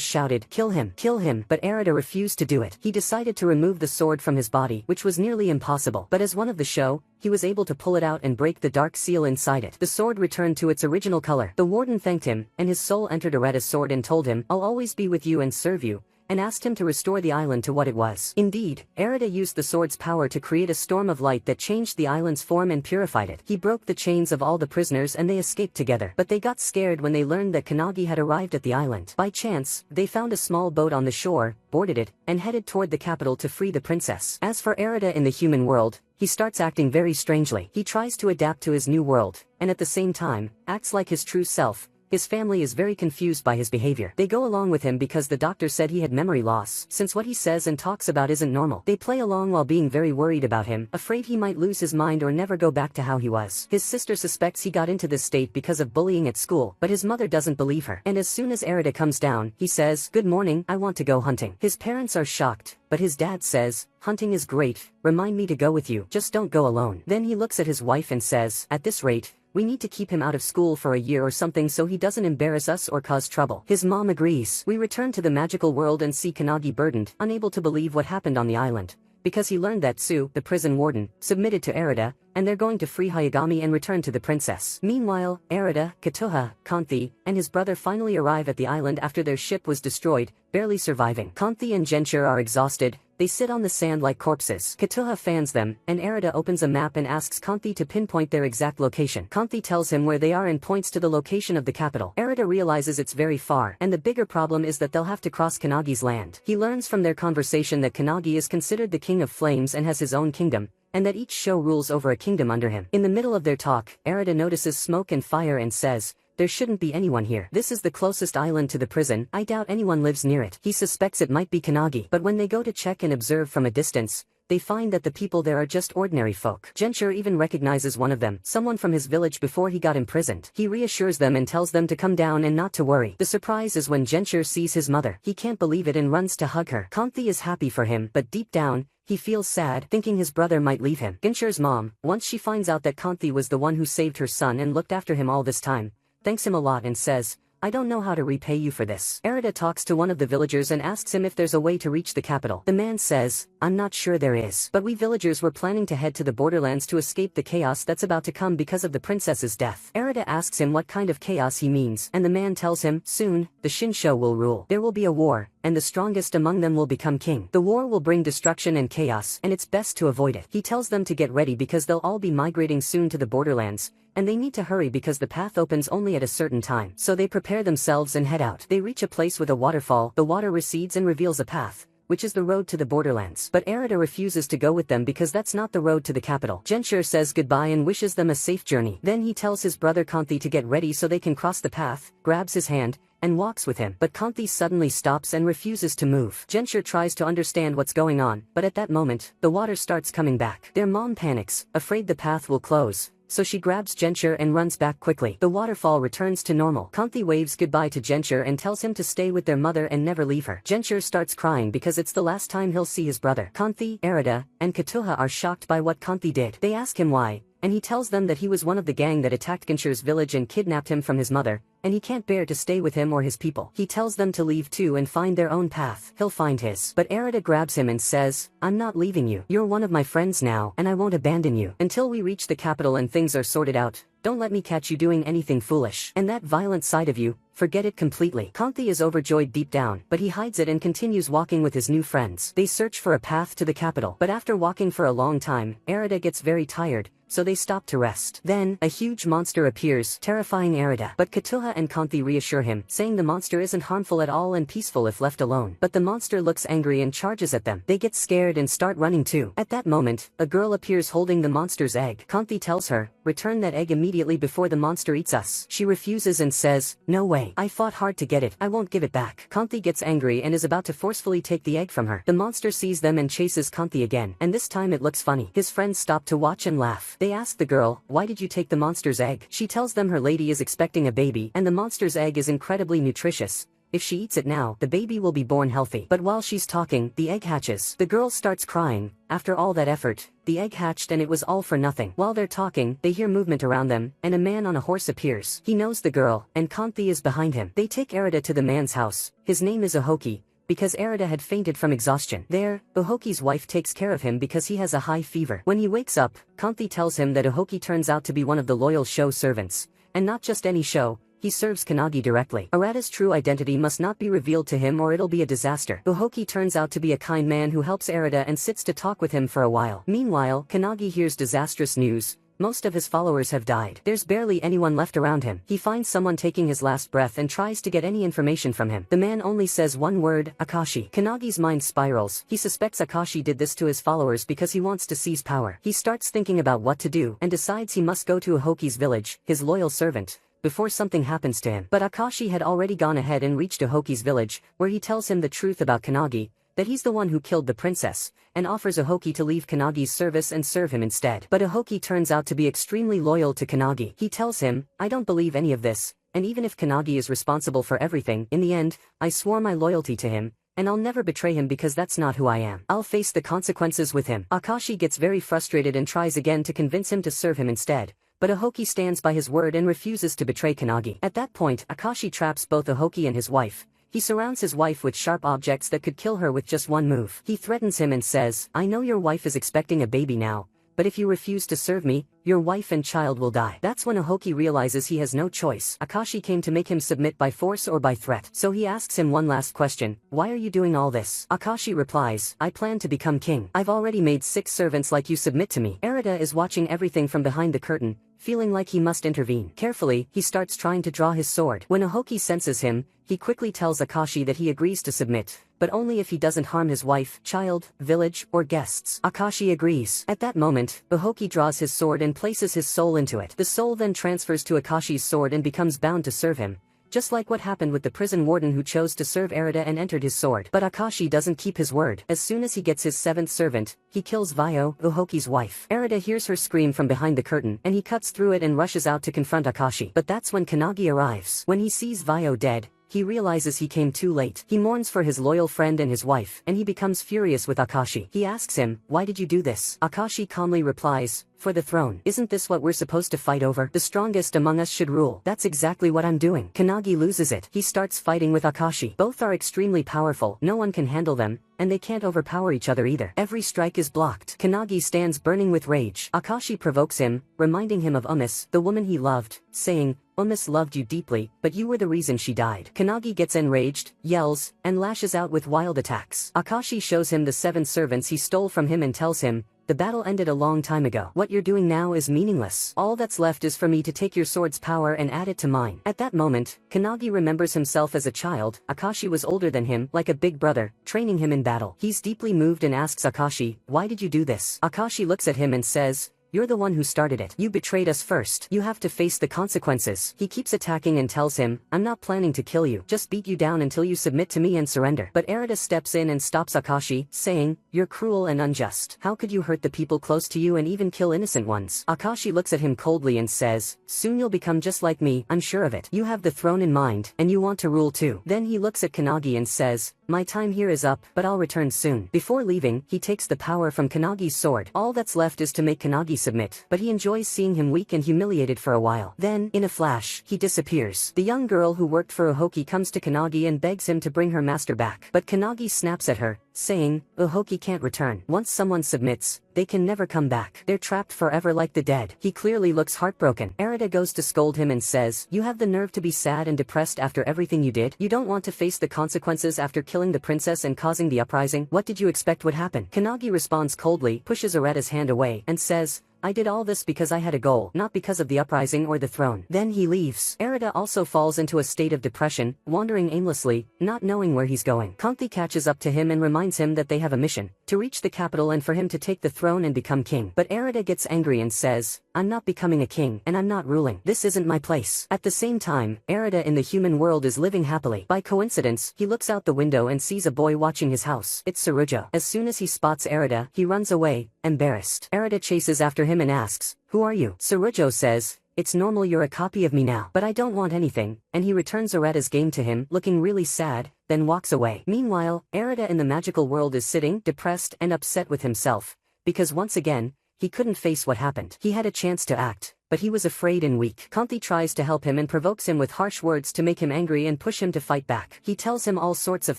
shouted, kill him, but Erida refused to do it. He decided to remove the sword from his body, which was nearly impossible. But as one of the show, he was able to pull it out and break the dark seal inside it. The sword returned to its original color. The warden thanked him, and his soul entered Erida's sword and told him, I'll always be with you and serve you, and asked him to restore the island to what it was. Indeed, Erida used the sword's power to create a storm of light that changed the island's form and purified it. He broke the chains of all the prisoners and they escaped together. But they got scared when they learned that Kannagi had arrived at the island. By chance, they found a small boat on the shore, boarded it, and headed toward the capital to free the princess. As for Erida in the human world, he starts acting very strangely. He tries to adapt to his new world, and at the same time, acts like his true self. His family is very confused by his behavior. They go along with him because the doctor said he had memory loss, since what he says and talks about isn't normal. They play along while being very worried about him, afraid he might lose his mind or never go back to how he was. His sister suspects he got into this state because of bullying at school, but his mother doesn't believe her. And as soon as Erida comes down, he says, good morning, I want to go hunting. His parents are shocked, but his dad says, hunting is great, remind me to go with you, just don't go alone. Then he looks at his wife and says, at this rate, we need to keep him out of school for a year or something so he doesn't embarrass us or cause trouble. His mom agrees. We return to the magical world and see Kannagi burdened, unable to believe what happened on the island, because he learned that Tsu, the prison warden, submitted to Erida, and they're going to free Hayagami and return to the princess. Meanwhile, Erida, Katoha, Kanthi, and his brother finally arrive at the island after their ship was destroyed, barely surviving. Kanthi and Genshir are exhausted. They sit on the sand like corpses. Katoha fans them, and Erida opens a map and asks Kanthi to pinpoint their exact location. Kanthi tells him where they are and points to the location of the capital. Erida realizes it's very far, and the bigger problem is that they'll have to cross Kannagi's land. He learns from their conversation that Kannagi is considered the king of flames and has his own kingdom, and that each show rules over a kingdom under him. In the middle of their talk, Erida notices smoke and fire and says, there shouldn't be anyone here. This is the closest island to the prison, I doubt anyone lives near it. He suspects it might be Kannagi. But when they go to check and observe from a distance, they find that the people there are just ordinary folk. Genshir even recognizes one of them, someone from his village before he got imprisoned. He reassures them and tells them to come down and not to worry. The surprise is when Genshir sees his mother. He can't believe it and runs to hug her. Kanthi is happy for him, but deep down, he feels sad, thinking his brother might leave him. Genshir's mom, once she finds out that Kanthi was the one who saved her son and looked after him all this time, thanks him a lot and says, I don't know how to repay you for this. Erida talks to one of the villagers and asks him if there's a way to reach the capital. The man says, I'm not sure there is. But we villagers were planning to head to the borderlands to escape the chaos that's about to come because of the princess's death. Erida asks him what kind of chaos he means, and the man tells him, soon, the Shinsho will rule. There will be a war, and the strongest among them will become king. The war will bring destruction and chaos, and it's best to avoid it. He tells them to get ready because they'll all be migrating soon to the borderlands, and they need to hurry because the path opens only at a certain time. So they prepare themselves and head out. They reach a place with a waterfall. The water recedes and reveals a path, which is the road to the borderlands. But Erida refuses to go with them because that's not the road to the capital. Genshir says goodbye and wishes them a safe journey. Then he tells his brother Kanthi to get ready so they can cross the path, grabs his hand, and walks with him. But Kanthi suddenly stops and refuses to move. Genshir tries to understand what's going on, but at that moment, the water starts coming back. Their mom panics, afraid the path will close, so she grabs Genshir and runs back quickly. The waterfall returns to normal. Kanthi waves goodbye to Genshir and tells him to stay with their mother and never leave her. Genshir starts crying because it's the last time he'll see his brother. Kanthi, Erida, and Katoha are shocked by what Kanthi did. They ask him why, and he tells them that he was one of the gang that attacked Genshir's village and kidnapped him from his mother, and he can't bear to stay with him or his people. He tells them to leave too and find their own path. He'll find his. But Erida grabs him and says, I'm not leaving you. You're one of my friends now, and I won't abandon you. Until we reach the capital and things are sorted out, don't let me catch you doing anything foolish. And that violent side of you, forget it completely. Kanthi is overjoyed deep down, but he hides it and continues walking with his new friends. They search for a path to the capital. But after walking for a long time, Erida gets very tired, so they stop to rest. Then, a huge monster appears, terrifying Erida. But Katoha and Kanthi reassure him, saying the monster isn't harmful at all and peaceful if left alone. But the monster looks angry and charges at them. They get scared and start running too. At that moment, a girl appears holding the monster's egg. Kanthi tells her, return that egg immediately before the monster eats us. She refuses and says, no way. I fought hard to get it. I won't give it back. Kanthi gets angry and is about to forcefully take the egg from her. The monster sees them and chases Kanthi again, and this time it looks funny. His friends stop to watch and laugh. They ask the girl, why did you take the monster's egg? She tells them her lady is expecting a baby and the monster's egg is incredibly nutritious. If she eats it now, the baby will be born healthy. But while she's talking, the egg hatches. The girl starts crying. After all that effort, the egg hatched and it was all for nothing. While they're talking, they hear movement around them, and a man on a horse appears. He knows the girl, and Kanthi is behind him. They take Erida to the man's house. His name is Uhoki, because Erida had fainted from exhaustion. There, Uhoki's wife takes care of him because he has a high fever. When he wakes up, Kanthi tells him that Uhoki turns out to be one of the loyal show servants. And not just any show. He serves Kannagi directly. Arata's true identity must not be revealed to him or it'll be a disaster. Uhoki turns out to be a kind man who helps Erida and sits to talk with him for a while. Meanwhile, Kannagi hears disastrous news. Most of his followers have died. There's barely anyone left around him. He finds someone taking his last breath and tries to get any information from him. The man only says one word, Akashi. Kannagi's mind spirals. He suspects Akashi did this to his followers because he wants to seize power. He starts thinking about what to do and decides he must go to Uhoki's village, his loyal servant, before something happens to him. But Akashi had already gone ahead and reached Uhoki's village, where he tells him the truth about Kannagi, that he's the one who killed the princess, and offers Uhoki to leave Kannagi's service and serve him instead. But Uhoki turns out to be extremely loyal to Kannagi. He tells him, I don't believe any of this, and even if Kannagi is responsible for everything, in the end, I swore my loyalty to him, and I'll never betray him because that's not who I am. I'll face the consequences with him. Akashi gets very frustrated and tries again to convince him to serve him instead. But Uhoki stands by his word and refuses to betray Kannagi. At that point, Akashi traps both Uhoki and his wife. He surrounds his wife with sharp objects that could kill her with just one move. He threatens him and says, I know your wife is expecting a baby now, but if you refuse to serve me, your wife and child will die. That's when Uhoki realizes he has no choice. Akashi came to make him submit by force or by threat. So he asks him one last question, why are you doing all this? Akashi replies, I plan to become king. I've already made 6 servants like you submit to me. Erida is watching everything from behind the curtain, feeling like he must intervene. Carefully, he starts trying to draw his sword. When Uhoki senses him, he quickly tells Akashi that he agrees to submit, but only if he doesn't harm his wife, child, village, or guests. Akashi agrees. At that moment, Uhoki draws his sword and places his soul into it. The soul then transfers to Akashi's sword and becomes bound to serve him, just like what happened with the prison warden who chose to serve Erida and entered his sword. But Akashi doesn't keep his word. As soon as he gets his 7th servant, he kills Vio, Uhoki's wife. Erida hears her scream from behind the curtain, and he cuts through it and rushes out to confront Akashi. But that's when Kannagi arrives. When he sees Vio dead, he realizes he came too late. He mourns for his loyal friend and his wife, and he becomes furious with Akashi. He asks him, why did you do this? Akashi calmly replies, for the throne. Isn't this what we're supposed to fight over? The strongest among us should rule. That's exactly what I'm doing. Kannagi loses it. He starts fighting with Akashi. Both are extremely powerful. No one can handle them, and they can't overpower each other either. Every strike is blocked. Kannagi stands burning with rage. Akashi provokes him, reminding him of Umis, the woman he loved, saying, Umis loved you deeply, but you were the reason she died. Kannagi gets enraged, yells, and lashes out with wild attacks. Akashi shows him the 7 servants he stole from him and tells him, the battle ended a long time ago. What you're doing now is meaningless. All that's left is for me to take your sword's power and add it to mine. At that moment, Kannagi remembers himself as a child. Akashi was older than him, like a big brother, training him in battle. He's deeply moved and asks Akashi, why did you do this? Akashi looks at him and says, you're the one who started it. You betrayed us first. You have to face the consequences. He keeps attacking and tells him, I'm not planning to kill you. Just beat you down until you submit to me and surrender. But Erida steps in and stops Akashi, saying, you're cruel and unjust. How could you hurt the people close to you and even kill innocent ones? Akashi looks at him coldly and says, soon you'll become just like me, I'm sure of it. You have the throne in mind, and you want to rule too. Then he looks at Kannagi and says, my time here is up, but I'll return soon. Before leaving, he takes the power from Kannagi's sword. All that's left is to make Kannagi submit, but he enjoys seeing him weak and humiliated for a while. Then, in a flash, he disappears. The young girl who worked for Uhoki comes to Kannagi and begs him to bring her master back. But Kannagi snaps at her, saying, Uhoki can't return. Once someone submits, they can never come back. They're trapped forever like the dead. He clearly looks heartbroken. Erida goes to scold him and says, you have the nerve to be sad and depressed after everything you did? You don't want to face the consequences after killing the princess and causing the uprising? What did you expect would happen? Kannagi responds coldly, pushes Erida's hand away, and says, I did all this because I had a goal, not because of the uprising or the throne. Then he leaves. Erida also falls into a state of depression, wandering aimlessly, not knowing where he's going. Kanthi catches up to him and reminds him that they have a mission, to reach the capital and for him to take the throne and become king. But Arida gets angry and says, "I'm not becoming a king, and I'm not ruling. This isn't my place." At the same time, Arida in the human world is living happily. By coincidence, he looks out the window and sees a boy watching his house. It's Sarujo. As soon as he spots Arida, he runs away, embarrassed. Arida chases after him and asks, "Who are you?" Sarujo says, "It's normal, you're a copy of me now. But I don't want anything," and he returns Arida's game to him, looking really sad, then walks away. Meanwhile, Arida in the magical world is sitting, depressed and upset with himself, because once again, he couldn't face what happened. He had a chance to act, but he was afraid and weak. Kanthi tries to help him and provokes him with harsh words to make him angry and push him to fight back. He tells him all sorts of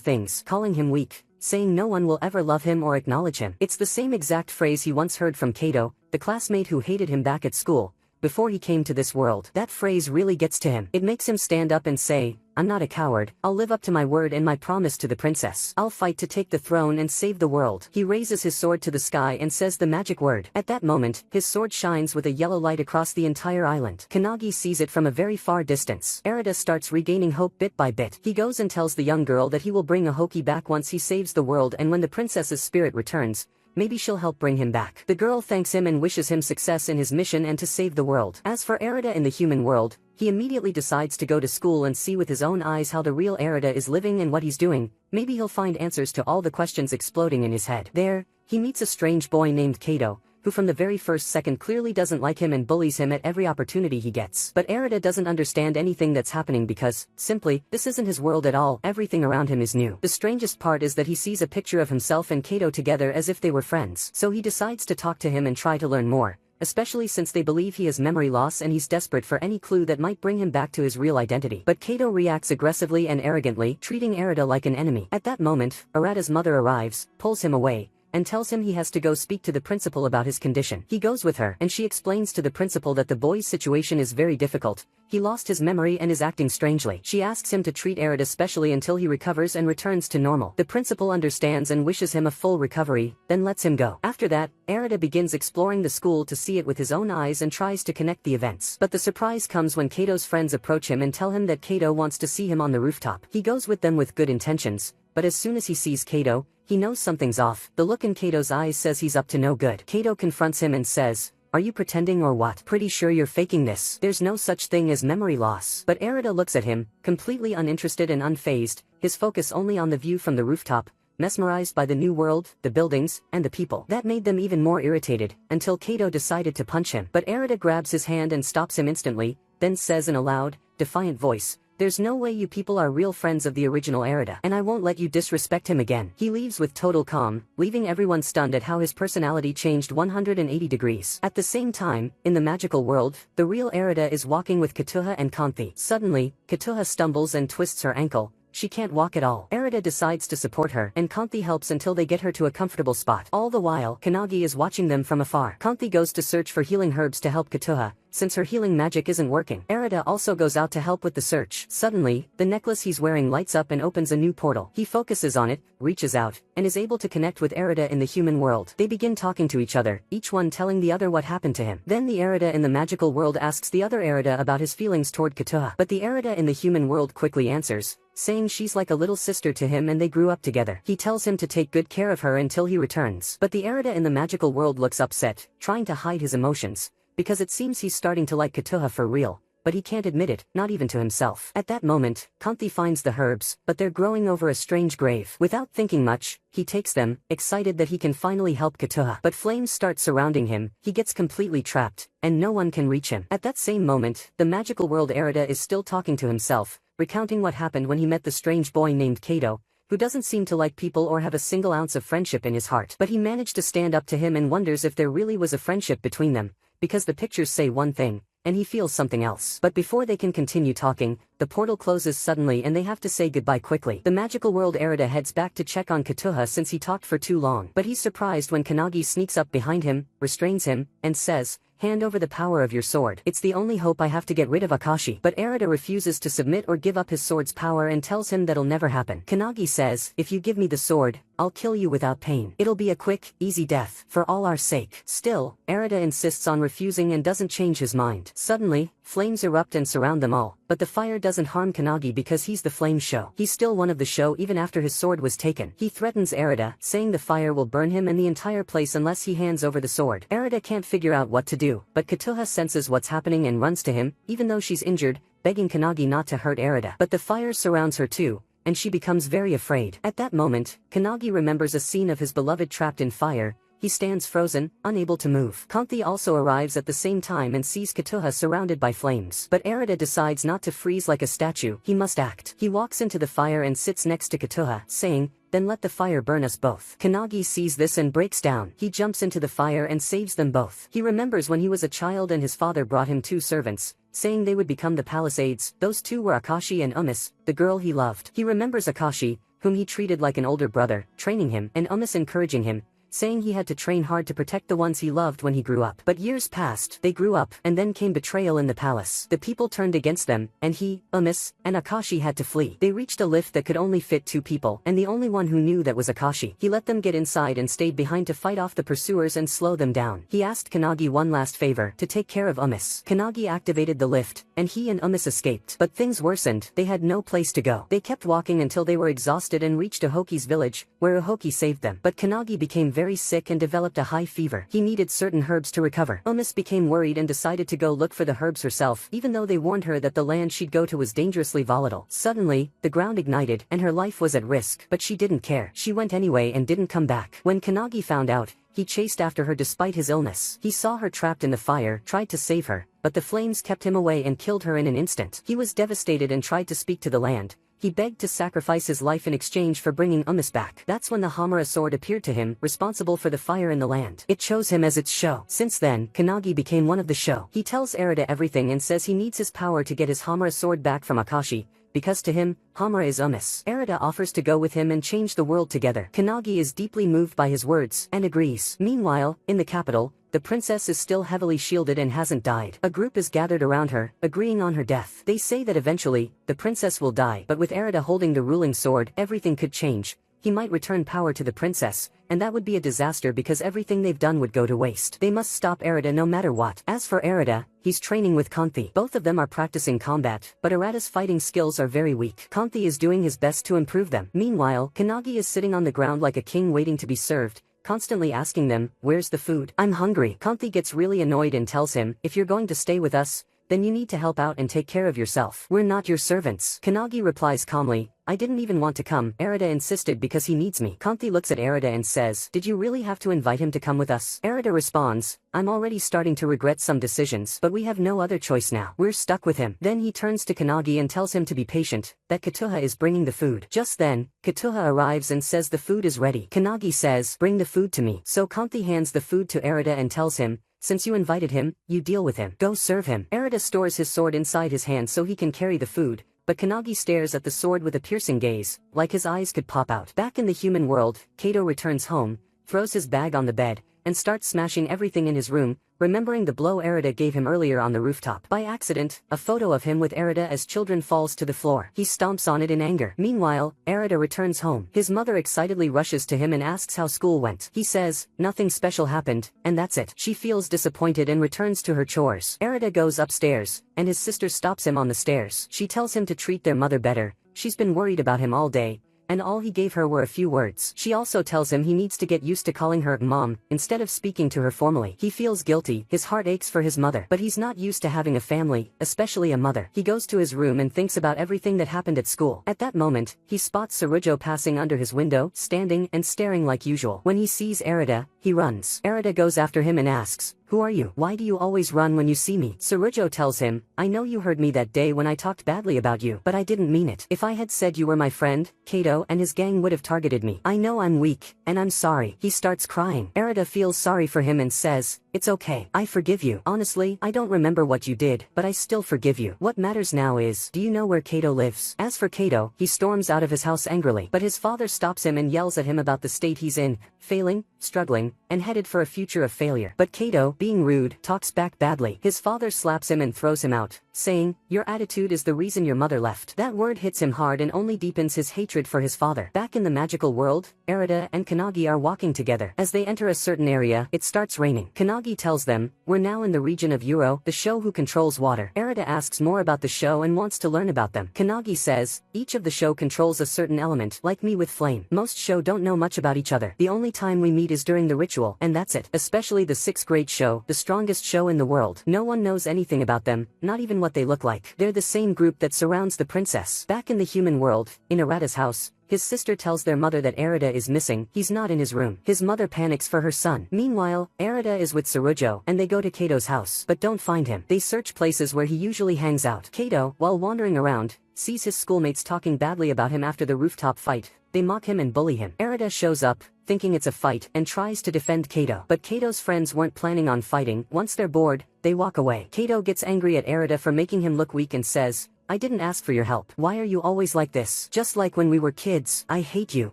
things, calling him weak, saying no one will ever love him or acknowledge him. It's the same exact phrase he once heard from Kato, the classmate who hated him back at school, before he came to this world. That phrase really gets to him. It makes him stand up and say, "I'm not a coward, I'll live up to my word and my promise to the princess. I'll fight to take the throne and save the world." He raises his sword to the sky and says the magic word. At that moment, his sword shines with a yellow light across the entire island. Kanagi sees it from a very far distance. Arida starts regaining hope bit by bit. He goes and tells the young girl that he will bring a Hoki back once he saves the world, and when the princess's spirit returns, maybe she'll help bring him back. The girl thanks him and wishes him success in his mission and to save the world. As for Arida in the human world, he immediately decides to go to school and see with his own eyes how the real Arida is living and what he's doing. Maybe he'll find answers to all the questions exploding in his head. There, he meets a strange boy named Kato, who from the very first second clearly doesn't like him and bullies him at every opportunity he gets. But Arida doesn't understand anything that's happening because, simply, this isn't his world at all. Everything around him is new. The strangest part is that he sees a picture of himself and Kato together as if they were friends. So he decides to talk to him and try to learn more, especially since they believe he has memory loss and he's desperate for any clue that might bring him back to his real identity. But Kato reacts aggressively and arrogantly, treating Arida like an enemy. At that moment, Arida's mother arrives, pulls him away, and tells him he has to go speak to the principal about his condition. He goes with her, and she explains to the principal that the boy's situation is very difficult. He lost his memory and is acting strangely. She asks him to treat Arida specially until he recovers and returns to normal. The principal understands and wishes him a full recovery, then lets him go. After that, Arida begins exploring the school to see it with his own eyes and tries to connect the events. But the surprise comes when Kato's friends approach him and tell him that Kato wants to see him on the rooftop. He goes with them with good intentions, but as soon as he sees Kato, he knows something's off. The look in Kato's eyes says he's up to no good. Kato confronts him and says, "Are you pretending or what? Pretty sure you're faking this. There's no such thing as memory loss." But Arida looks at him, completely uninterested and unfazed, his focus only on the view from the rooftop, mesmerized by the new world, the buildings, and the people. That made them even more irritated, until Kato decided to punch him. But Arida grabs his hand and stops him instantly, then says in a loud, defiant voice, "There's no way you people are real friends of the original Arida, and I won't let you disrespect him again." He leaves with total calm, leaving everyone stunned at how his personality changed 180 degrees. At the same time, in the magical world, the real Arida is walking with Katuha and Kanthi. Suddenly, Katuha stumbles and twists her ankle. She can't walk at all. Arida decides to support her, and Kanthi helps until they get her to a comfortable spot. All the while, Kanagi is watching them from afar. Kanthi goes to search for healing herbs to help Katuha, since her healing magic isn't working. Arida also goes out to help with the search. Suddenly, the necklace he's wearing lights up and opens a new portal. He focuses on it, reaches out, and is able to connect with Arida in the human world. They begin talking to each other, each one telling the other what happened to him. Then the Arida in the magical world asks the other Arida about his feelings toward Katuha. But the Arida in the human world quickly answers, saying she's like a little sister to him and they grew up together. He tells him to take good care of her until he returns. But the Arida in the magical world looks upset, trying to hide his emotions, because it seems he's starting to like Katuha for real, but he can't admit it, not even to himself. At that moment, Kanthi finds the herbs, but they're growing over a strange grave. Without thinking much, he takes them, excited that he can finally help Katuha. But flames start surrounding him, he gets completely trapped, and no one can reach him. At that same moment, the magical world Arida is still talking to himself, recounting what happened when he met the strange boy named Kato, who doesn't seem to like people or have a single ounce of friendship in his heart. But he managed to stand up to him and wonders if there really was a friendship between them, because the pictures say one thing, and he feels something else. But before they can continue talking, the portal closes suddenly and they have to say goodbye quickly. The magical world Arida heads back to check on Katuha since he talked for too long. But he's surprised when Kanagi sneaks up behind him, restrains him, and says, "Hand over the power of your sword. It's the only hope I have to get rid of Akashi." But Arida refuses to submit or give up his sword's power and tells him that'll never happen. Kanagi says, "If you give me the sword, I'll kill you without pain. It'll be a quick, easy death, for all our sake." Still, Arida insists on refusing and doesn't change his mind. Suddenly, flames erupt and surround them all, but the fire doesn't harm Kannagi because he's the flame show. He's still one of the show even after his sword was taken. He threatens Erida, saying the fire will burn him and the entire place unless he hands over the sword. Erida can't figure out what to do, but Katuha senses what's happening and runs to him, even though she's injured, begging Kannagi not to hurt Erida. But the fire surrounds her too, and she becomes very afraid. At that moment, Kannagi remembers a scene of his beloved trapped in fire. He stands frozen, unable to move. Kanthi also arrives at the same time and sees Katuha surrounded by flames. But Erida decides not to freeze like a statue. He must act. He walks into the fire and sits next to Katuha, saying, "Then let the fire burn us both." Kannagi sees this and breaks down. He jumps into the fire and saves them both. He remembers when he was a child and his father brought him 2 servants, saying they would become the Palisades. Those 2 were Akashi and Umis, the girl he loved. He remembers Akashi, whom he treated like an older brother, training him, and Umis encouraging him, saying he had to train hard to protect the ones he loved when he grew up. But years passed, they grew up, and then came betrayal in the palace. The people turned against them, and he, Umis, and Akashi had to flee. They reached a lift that could only fit 2 people, and the only one who knew that was Akashi. He let them get inside and stayed behind to fight off the pursuers and slow them down. He asked Kannagi one last favor, to take care of Umis. Kannagi activated the lift, and he and Umis escaped. But things worsened. They had no place to go. They kept walking until they were exhausted and reached Uhoki's village, where Uhoki saved them. But Kannagi became very sick and developed a high fever. He needed certain herbs to recover. Umis became worried and decided to go look for the herbs herself, even though they warned her that the land she'd go to was dangerously volatile. Suddenly, the ground ignited, and her life was at risk. But she didn't care. She went anyway and didn't come back. When Kannagi found out, he chased after her despite his illness. He saw her trapped in the fire, tried to save her, but the flames kept him away and killed her in an instant. He was devastated and tried to speak to the land. He begged to sacrifice his life in exchange for bringing Umis back. That's when the Hamura sword appeared to him, responsible for the fire in the land. It chose him as its show. Since then, Kannagi became one of the show. He tells Erida everything and says he needs his power to get his Hamura sword back from Akashi, because to him, Hamura is Umis. Erida offers to go with him and change the world together. Kannagi is deeply moved by his words, and agrees. Meanwhile, in the capital, the princess is still heavily shielded and hasn't died. A group is gathered around her, agreeing on her death. They say that eventually, the princess will die, but with Erida holding the ruling sword, everything could change. He might return power to the princess, and that would be a disaster because everything they've done would go to waste. They must stop Erida no matter what. As for Erida, he's training with Kanthi. Both of them are practicing combat, but Erida's fighting skills are very weak. Kanthi is doing his best to improve them. Meanwhile, Kannagi is sitting on the ground like a king waiting to be served, constantly asking them, "Where's the food? I'm hungry." Kanthi gets really annoyed and tells him, "If you're going to stay with us, then you need to help out and take care of yourself. We're not your servants." Kannagi replies calmly, "I didn't even want to come. Erida insisted because he needs me." Kanthi looks at Erida and says, "Did you really have to invite him to come with us?" Erida responds, "I'm already starting to regret some decisions, but we have no other choice now. We're stuck with him." Then he turns to Kannagi and tells him to be patient, that Katuha is bringing the food. Just then, Katuha arrives and says the food is ready. Kannagi says, "Bring the food to me." So Kanthi hands the food to Erida and tells him, "Since you invited him, you deal with him. Go serve him." Erida stores his sword inside his hand so he can carry the food, but Kannagi stares at the sword with a piercing gaze, like his eyes could pop out. Back in the human world, Kato returns home, throws his bag on the bed, and starts smashing everything in his room, remembering the blow Erida gave him earlier on the rooftop. By accident, a photo of him with Erida as children falls to the floor. He stomps on it in anger. Meanwhile, Erida returns home. His mother excitedly rushes to him and asks how school went. He says, "Nothing special happened, and that's it." She feels disappointed and returns to her chores. Erida goes upstairs, and his sister stops him on the stairs. She tells him to treat their mother better. She's been worried about him all day, and all he gave her were a few words. She also tells him he needs to get used to calling her mom, instead of speaking to her formally. He feels guilty, his heart aches for his mother, but he's not used to having a family, especially a mother. He goes to his room and thinks about everything that happened at school. At that moment, he spots Sarujo passing under his window, standing and staring like usual. When he sees Erida, he runs. Erida goes after him and asks, "Who are you? Why do you always run when you see me?" Sarujo tells him, "I know you heard me that day when I talked badly about you, but I didn't mean it. If I had said you were my friend, Kato and his gang would have targeted me. I know I'm weak, and I'm sorry." He starts crying. Erida feels sorry for him and says, "It's okay. I forgive you. Honestly, I don't remember what you did, but I still forgive you. What matters now is, do you know where Kato lives?" As for Kato, he storms out of his house angrily, but his father stops him and yells at him about the state he's in, failing, struggling, and headed for a future of failure. But Kato, being rude, talks back badly. His father slaps him and throws him out, saying, "Your attitude is the reason your mother left." That word hits him hard and only deepens his hatred for his father. Back in the magical world, Erida and Kannagi are walking together. As they enter a certain area, it starts raining. Kannagi Kanagi tells them, "We're now in the region of Euro, the show who controls water." Erida asks more about the show and wants to learn about them. Kanagi says, "Each of the show controls a certain element, like me with flame. Most show don't know much about each other. The only time we meet is during the ritual, and that's it. Especially the sixth grade show, the strongest show in the world. No one knows anything about them, not even what they look like. They're the same group that surrounds the princess." Back in the human world, in Arata's house, his sister tells their mother that Erida is missing. He's not in his room. His mother panics for her son. Meanwhile, Erida is with Sarujo, and they go to Kato's house, but don't find him. They search places where he usually hangs out. Kato, while wandering around, sees his schoolmates talking badly about him after the rooftop fight. They mock him and bully him. Erida shows up, thinking it's a fight, and tries to defend Kato. But Kato's friends weren't planning on fighting. Once they're bored, they walk away. Kato gets angry at Erida for making him look weak and says, "I didn't ask for your help. Why are you always like this? Just like when we were kids. I hate you."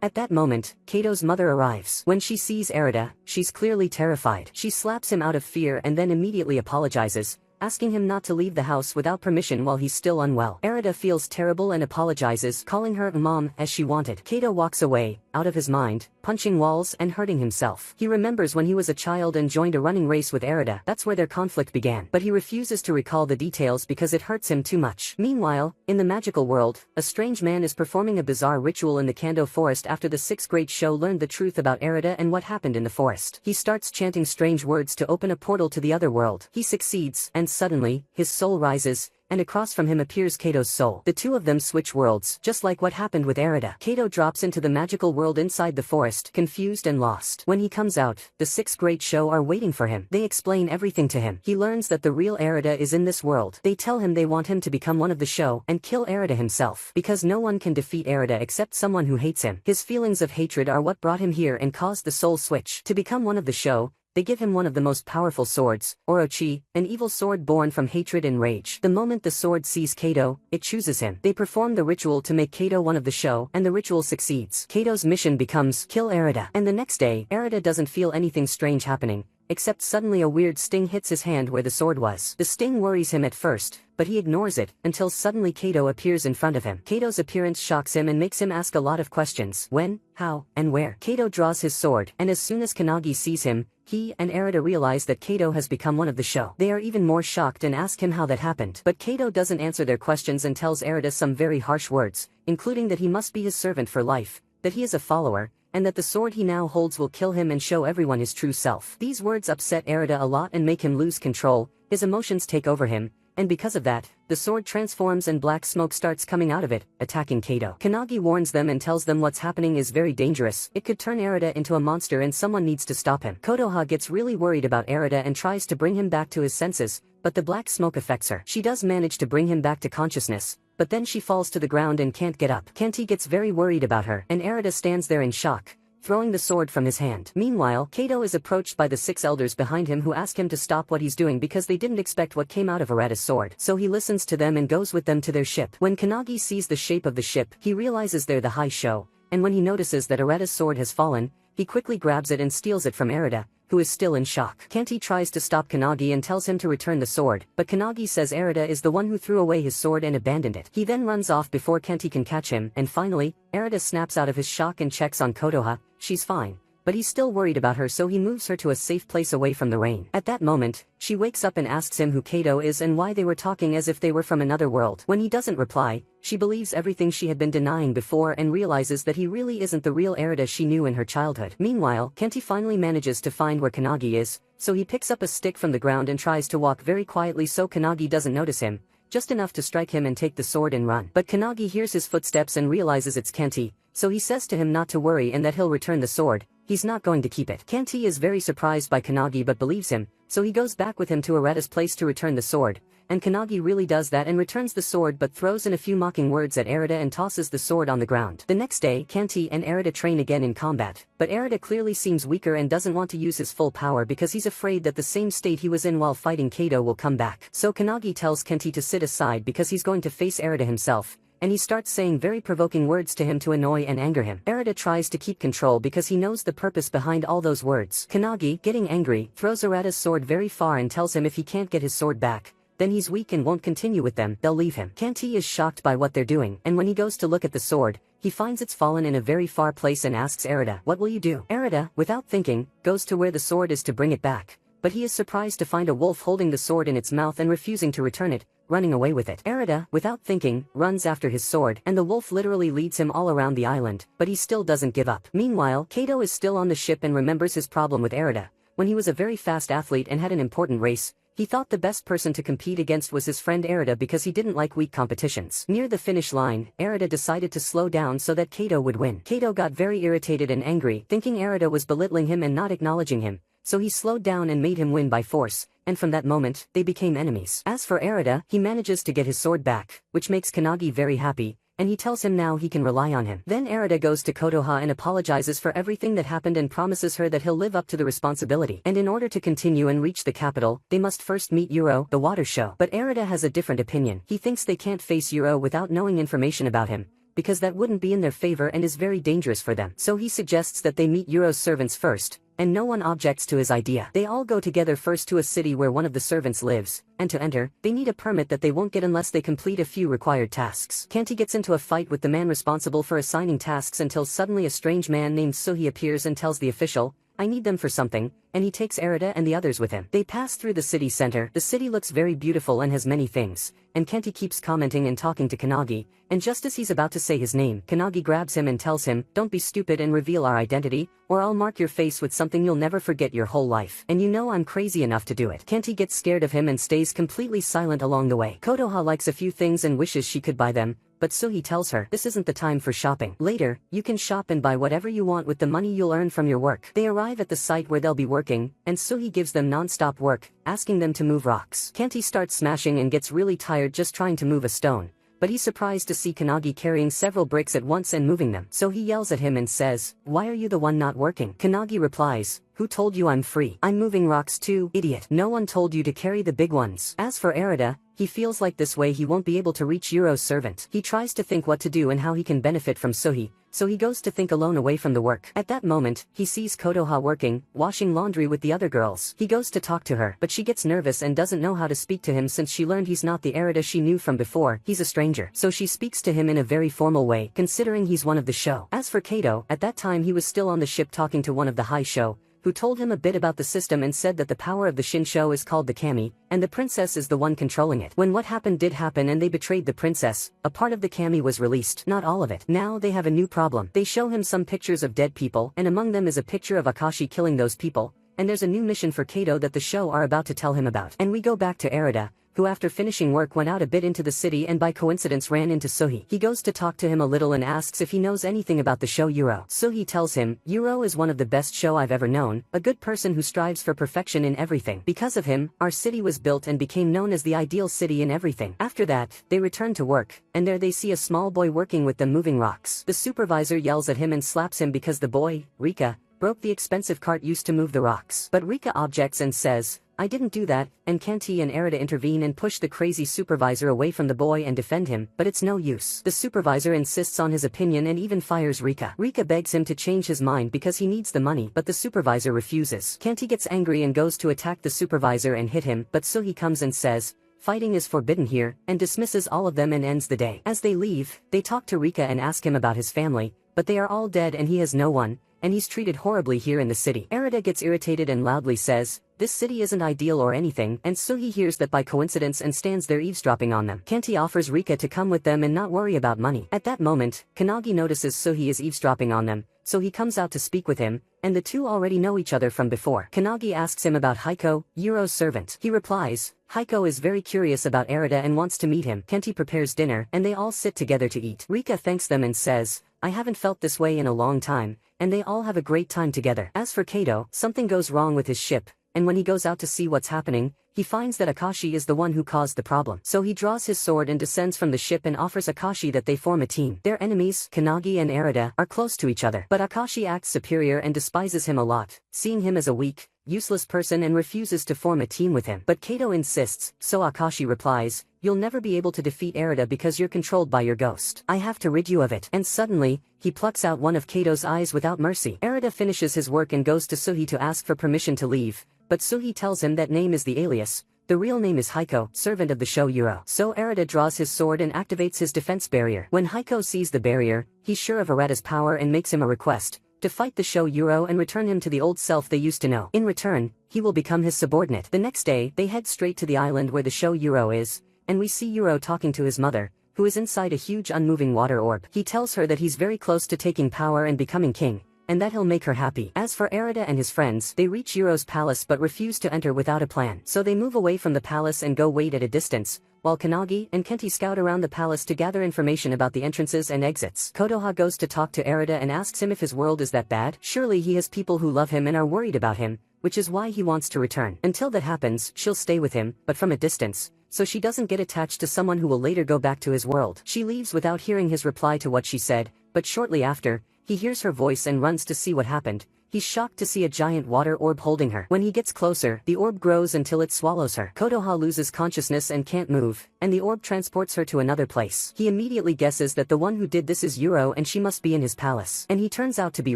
At that moment, Kato's mother arrives. When she sees Erida, she's clearly terrified. She slaps him out of fear and then immediately apologizes, asking him not to leave the house without permission while he's still unwell. Erida feels terrible and apologizes, calling her mom as she wanted. Kato walks away, out of his mind, punching walls and hurting himself. He remembers when he was a child and joined a running race with Erida. That's where their conflict began. But he refuses to recall the details because it hurts him too much. Meanwhile, in the magical world, a strange man is performing a bizarre ritual in the Kando forest after the sixth grade show learned the truth about Erida and what happened in the forest. He starts chanting strange words to open a portal to the other world. He succeeds, and suddenly, his soul rises, and across from him appears Kato's soul. The two of them switch worlds, just like what happened with Erida. Kato drops into the magical world inside the forest, confused and lost. When he comes out, the sixth grade show are waiting for him. They explain everything to him. He learns that the real Erida is in this world. They tell him they want him to become one of the show and kill Erida himself, because no one can defeat Erida except someone who hates him. His feelings of hatred are what brought him here and caused the soul switch. To become one of the show, they give him one of the most powerful swords, Orochi, an evil sword born from hatred and rage. The moment the sword sees Kato, it chooses him. They perform the ritual to make Kato one of the show, and the ritual succeeds. Kato's mission becomes, kill Erida. And the next day, Erida doesn't feel anything strange happening, except suddenly a weird sting hits his hand where the sword was. The sting worries him at first, but he ignores it, until suddenly Kato appears in front of him. Kato's appearance shocks him and makes him ask a lot of questions. When, how, and where. Kato draws his sword, and as soon as Kanagi sees him, he and Erida realize that Kato has become one of the show. They are even more shocked and ask him how that happened. But Kato doesn't answer their questions and tells Erida some very harsh words, including that he must be his servant for life, that he is a follower, and that the sword he now holds will kill him and show everyone his true self. These words upset Erida a lot and make him lose control. His emotions take over him, and because of that, the sword transforms and black smoke starts coming out of it, attacking Kato. Kanagi warns them and tells them what's happening is very dangerous. It could turn Erida into a monster and someone needs to stop him. Kotoha gets really worried about Erida and tries to bring him back to his senses, but the black smoke affects her. She does manage to bring him back to consciousness, but then she falls to the ground and can't get up. Kenti gets very worried about her, and Erida stands there in shock, throwing the sword from his hand. Meanwhile, Kato is approached by the 6 elders behind him who ask him to stop what he's doing because they didn't expect what came out of Arata's sword. So he listens to them and goes with them to their ship. When Kanagi sees the shape of the ship, he realizes they're the high show, and when he notices that Arata's sword has fallen, he quickly grabs it and steals it from Erida, who is still in shock. Kenti tries to stop Kanagi and tells him to return the sword, but Kanagi says Erida is the one who threw away his sword and abandoned it. He then runs off before Kenti can catch him, and finally, Erida snaps out of his shock and checks on Kotoha. She's fine, but he's still worried about her, so he moves her to a safe place away from the rain. At that moment, she wakes up and asks him who Kato is and why they were talking as if they were from another world. When he doesn't reply, she believes everything she had been denying before and realizes that he really isn't the real Erida she knew in her childhood. Meanwhile, Kenti finally manages to find where Kanagi is, so he picks up a stick from the ground and tries to walk very quietly so Kanagi doesn't notice him, just enough to strike him and take the sword and run. But Kanagi hears his footsteps and realizes it's Kenti, so he says to him not to worry and that he'll return the sword. He's not going to keep it. Kenti is very surprised by Kanagi but believes him, so he goes back with him to Arata's place to return the sword, and Kanagi really does that and returns the sword but throws in a few mocking words at Erida and tosses the sword on the ground. The next day, Kenti and Erida train again in combat, but Erida clearly seems weaker and doesn't want to use his full power because he's afraid that the same state he was in while fighting Kato will come back. So Kanagi tells Kenti to sit aside because he's going to face Erida himself, and he starts saying very provoking words to him to annoy and anger him. Erida tries to keep control because he knows the purpose behind all those words. Kanagi, getting angry, throws Arata's sword very far and tells him if he can't get his sword back, then he's weak and won't continue with them, they'll leave him. Kenti is shocked by what they're doing, and when he goes to look at the sword, he finds it's fallen in a very far place and asks Erida, "What will you do?" Erida, without thinking, goes to where the sword is to bring it back, but he is surprised to find a wolf holding the sword in its mouth and refusing to return it, running away with it. Erida, without thinking, runs after his sword, and the wolf literally leads him all around the island, but he still doesn't give up. Meanwhile, Kato is still on the ship and remembers his problem with Erida. When he was a very fast athlete and had an important race, he thought the best person to compete against was his friend Erida because he didn't like weak competitions. Near the finish line, Erida decided to slow down so that Kato would win. Kato got very irritated and angry, thinking Erida was belittling him and not acknowledging him, so he slowed down and made him win by force, and from that moment, they became enemies. As for Erida, he manages to get his sword back, which makes Kanagi very happy, and he tells him now he can rely on him. Then Erida goes to Kotoha and apologizes for everything that happened and promises her that he'll live up to the responsibility. And in order to continue and reach the capital, they must first meet Yuro, the water show. But Erida has a different opinion. He thinks they can't face Yuro without knowing information about him, because that wouldn't be in their favor and is very dangerous for them. So he suggests that they meet Yuro's servants first, and no one objects to his idea. They all go together first to a city where one of the servants lives, and to enter, they need a permit that they won't get unless they complete a few required tasks. Kanti gets into a fight with the man responsible for assigning tasks until suddenly a strange man named Suhi appears and tells the official, "I need them for something," and he takes Erida and the others with him. They pass through the city center. The city looks very beautiful and has many things, and Kanti keeps commenting and talking to Kanagi, and just as he's about to say his name, Kanagi grabs him and tells him, "Don't be stupid and reveal our identity, or I'll mark your face with something you'll never forget your whole life. And you know I'm crazy enough to do it." Kanti gets scared of him and stays completely silent along the way. Kotoha likes a few things and wishes she could buy them, but Suhi tells her, "This isn't the time for shopping. Later, you can shop and buy whatever you want with the money you'll earn from your work." They arrive at the site where they'll be working, and Suhi gives them non-stop work, asking them to move rocks. Kanti starts smashing and gets really tired just trying to move a stone, but he's surprised to see Kanagi carrying several bricks at once and moving them. So he yells at him and says, "Why are you the one not working?" Kanagi replies, "Who told you I'm free? I'm moving rocks too, idiot. No one told you to carry the big ones." As for Erida, he feels like this way he won't be able to reach Yuro's servant. He tries to think what to do and how he can benefit from Suhi, so he goes to think alone away from the work. At that moment, he sees Kotoha working, washing laundry with the other girls. He goes to talk to her, but she gets nervous and doesn't know how to speak to him since she learned he's not the Erida she knew from before. He's a stranger. So she speaks to him in a very formal way, considering he's one of the show. As for Kato, at that time he was still on the ship talking to one of the high show, who told him a bit about the system and said that the power of the Shinsho is called the Kami, and the princess is the one controlling it. When what happened did happen and they betrayed the princess, a part of the Kami was released, not all of it. Now they have a new problem. They show him some pictures of dead people, and among them is a picture of Akashi killing those people, and there's a new mission for Kato that the show are about to tell him about. And we go back to Erida, who after finishing work went out a bit into the city and by coincidence ran into Suhi. He goes to talk to him a little and asks if he knows anything about the show Yuro. Suhi tells him, "Yuro is one of the best show I've ever known, a good person who strives for perfection in everything. Because of him, our city was built and became known as the ideal city in everything." After that, they return to work, and there they see a small boy working with them moving rocks. The supervisor yells at him and slaps him because the boy, Rika, broke the expensive cart used to move the rocks. But Rika objects and says, "I didn't do that," and Kanti and Erida intervene and push the crazy supervisor away from the boy and defend him, but it's no use. The supervisor insists on his opinion and even fires Rika. Rika begs him to change his mind because he needs the money, but the supervisor refuses. Kanti gets angry and goes to attack the supervisor and hit him, but Suhi comes and says, "Fighting is forbidden here," and dismisses all of them and ends the day. As they leave, they talk to Rika and ask him about his family, but they are all dead and he has no one, and he's treated horribly here in the city. Erida gets irritated and loudly says, "This city isn't ideal or anything," and Suhi hears that by coincidence and stands there eavesdropping on them. Kanti offers Rika to come with them and not worry about money. At that moment, Kanagi notices Suhi is eavesdropping on them, so he comes out to speak with him, and the two already know each other from before. Kanagi asks him about Heiko, Yuro's servant. He replies, Heiko is very curious about Erida and wants to meet him. Kanti prepares dinner, and they all sit together to eat. Rika thanks them and says, "I haven't felt this way in a long time," and they all have a great time together. As for Kato, something goes wrong with his ship, and when he goes out to see what's happening, he finds that Akashi is the one who caused the problem. So he draws his sword and descends from the ship and offers Akashi that they form a team. Their enemies, Kanagi and Erida, are close to each other, but Akashi acts superior and despises him a lot, seeing him as a weak, useless person and refuses to form a team with him. But Kato insists, so Akashi replies, "You'll never be able to defeat Erida because you're controlled by your ghost. I have to rid you of it." And suddenly, he plucks out one of Kato's eyes without mercy. Erida finishes his work and goes to Suhi to ask for permission to leave, but Suhi tells him that name is the alias. The real name is Heiko, servant of the show Yuro. So Erida draws his sword and activates his defense barrier. When Heiko sees the barrier, he's sure of Erita's power and makes him a request, to fight the show Yuro and return him to the old self they used to know. In return, he will become his subordinate. The next day, they head straight to the island where the show Yuro is, and we see Yuro talking to his mother, who is inside a huge unmoving water orb. He tells her that he's very close to taking power and becoming king, and that he'll make her happy. As for Erida and his friends, they reach Yuro's palace but refuse to enter without a plan. So they move away from the palace and go wait at a distance, while Kanagi and Kenti scout around the palace to gather information about the entrances and exits. Kotoha goes to talk to Erida and asks him if his world is that bad. Surely he has people who love him and are worried about him, which is why he wants to return. Until that happens, she'll stay with him, but from a distance, so she doesn't get attached to someone who will later go back to his world. She leaves without hearing his reply to what she said, but shortly after, he hears her voice and runs to see what happened. He's shocked to see a giant water orb holding her. When he gets closer, the orb grows until it swallows her. Kotoha loses consciousness and can't move, and the orb transports her to another place. He immediately guesses that the one who did this is Yuro and she must be in his palace. And he turns out to be